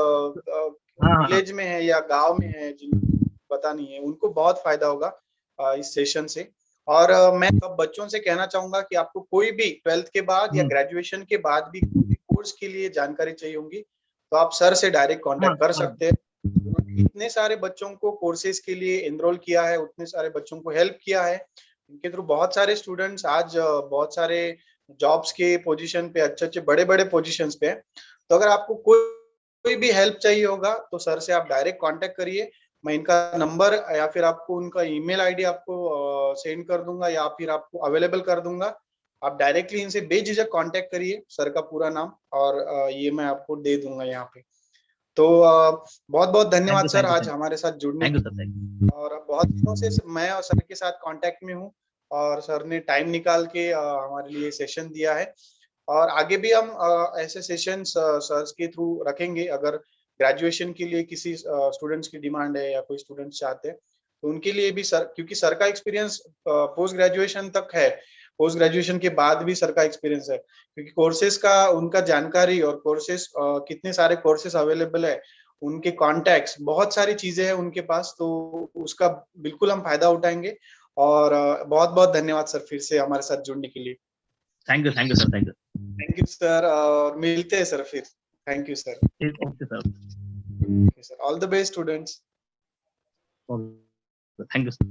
हाँ हाँ, विलेज में है या गांव में है, जिनको पता नहीं है, उनको बहुत फायदा होगा इस सेशन से। और मैं सब बच्चों से कहना चाहूंगा कि आपको कोई भी 12th के बाद या ग्रेजुएशन के बाद भी कोई भी कोर्स के लिए जानकारी चाहिए होगी, तो आप सर से डायरेक्ट हाँ कांटेक्ट कर हाँ, सकते हैं। उन्होंने इतने सारे बच्चों को कोर्सेज के लिए एनरोल किया है, उतने सारे बच्चों को हेल्प किया है, इनके थ्रू बहुत सारे स्टूडेंट्स आज बहुत सारे जॉब्स के पोजीशन पे, अच्छे अच्छे बड़े बड़े पोजीशंस पे हैं। तो अगर आपको कोई भी हेल्प चाहिए होगा, तो सर से आप डायरेक्ट कांटेक्ट करिए। मैं इनका नंबर या फिर आपको उनका ईमेल आईडी आपको सेंड कर दूंगा, या फिर आपको अवेलेबल कर दूंगा। आप डायरेक्टली इनसे बेझिझक कांटेक्ट करिए, सर का पूरा नाम, और ये मैं आपको दे दूंगा यहाँ पे। तो बहुत बहुत थैंक धन्यवाद यू सर थैंक यू आज थैंक हमारे साथ जुड़ने थैंक के यू सर, थैंक यू। लिए। और बहुत दिनों से मैं और सर के साथ कांटेक्ट में हूँ, और सर ने टाइम निकाल के हमारे लिए सेशन दिया है। और आगे भी हम ऐसे सेशंस सर के थ्रू रखेंगे। अगर ग्रेजुएशन के लिए किसी स्टूडेंट्स की डिमांड है या कोई स्टूडेंट्स चाहते हैं तो उनके लिए भी सर, क्योंकि सर का एक्सपीरियंस पोस्ट ग्रेजुएशन तक है, पोस्ट ग्रेजुएशन के बाद भी सर का एक्सपीरियंस है, क्योंकि कोर्सेज का उनका जानकारी और कोर्सेज कितने सारे कोर्सेज अवेलेबल है, उनके कॉन्टैक्ट्स, बहुत सारी चीजें हैं उनके पास, तो उसका बिल्कुल हम फायदा उठाएंगे। और बहुत बहुत धन्यवाद सर फिर से हमारे साथ जुड़ने के लिए। Thank you sir, thank you. Thank you sir, और मिलते हैं सर फिर। Thank you sir. Okay sir, sir all the best students. Thank you sir.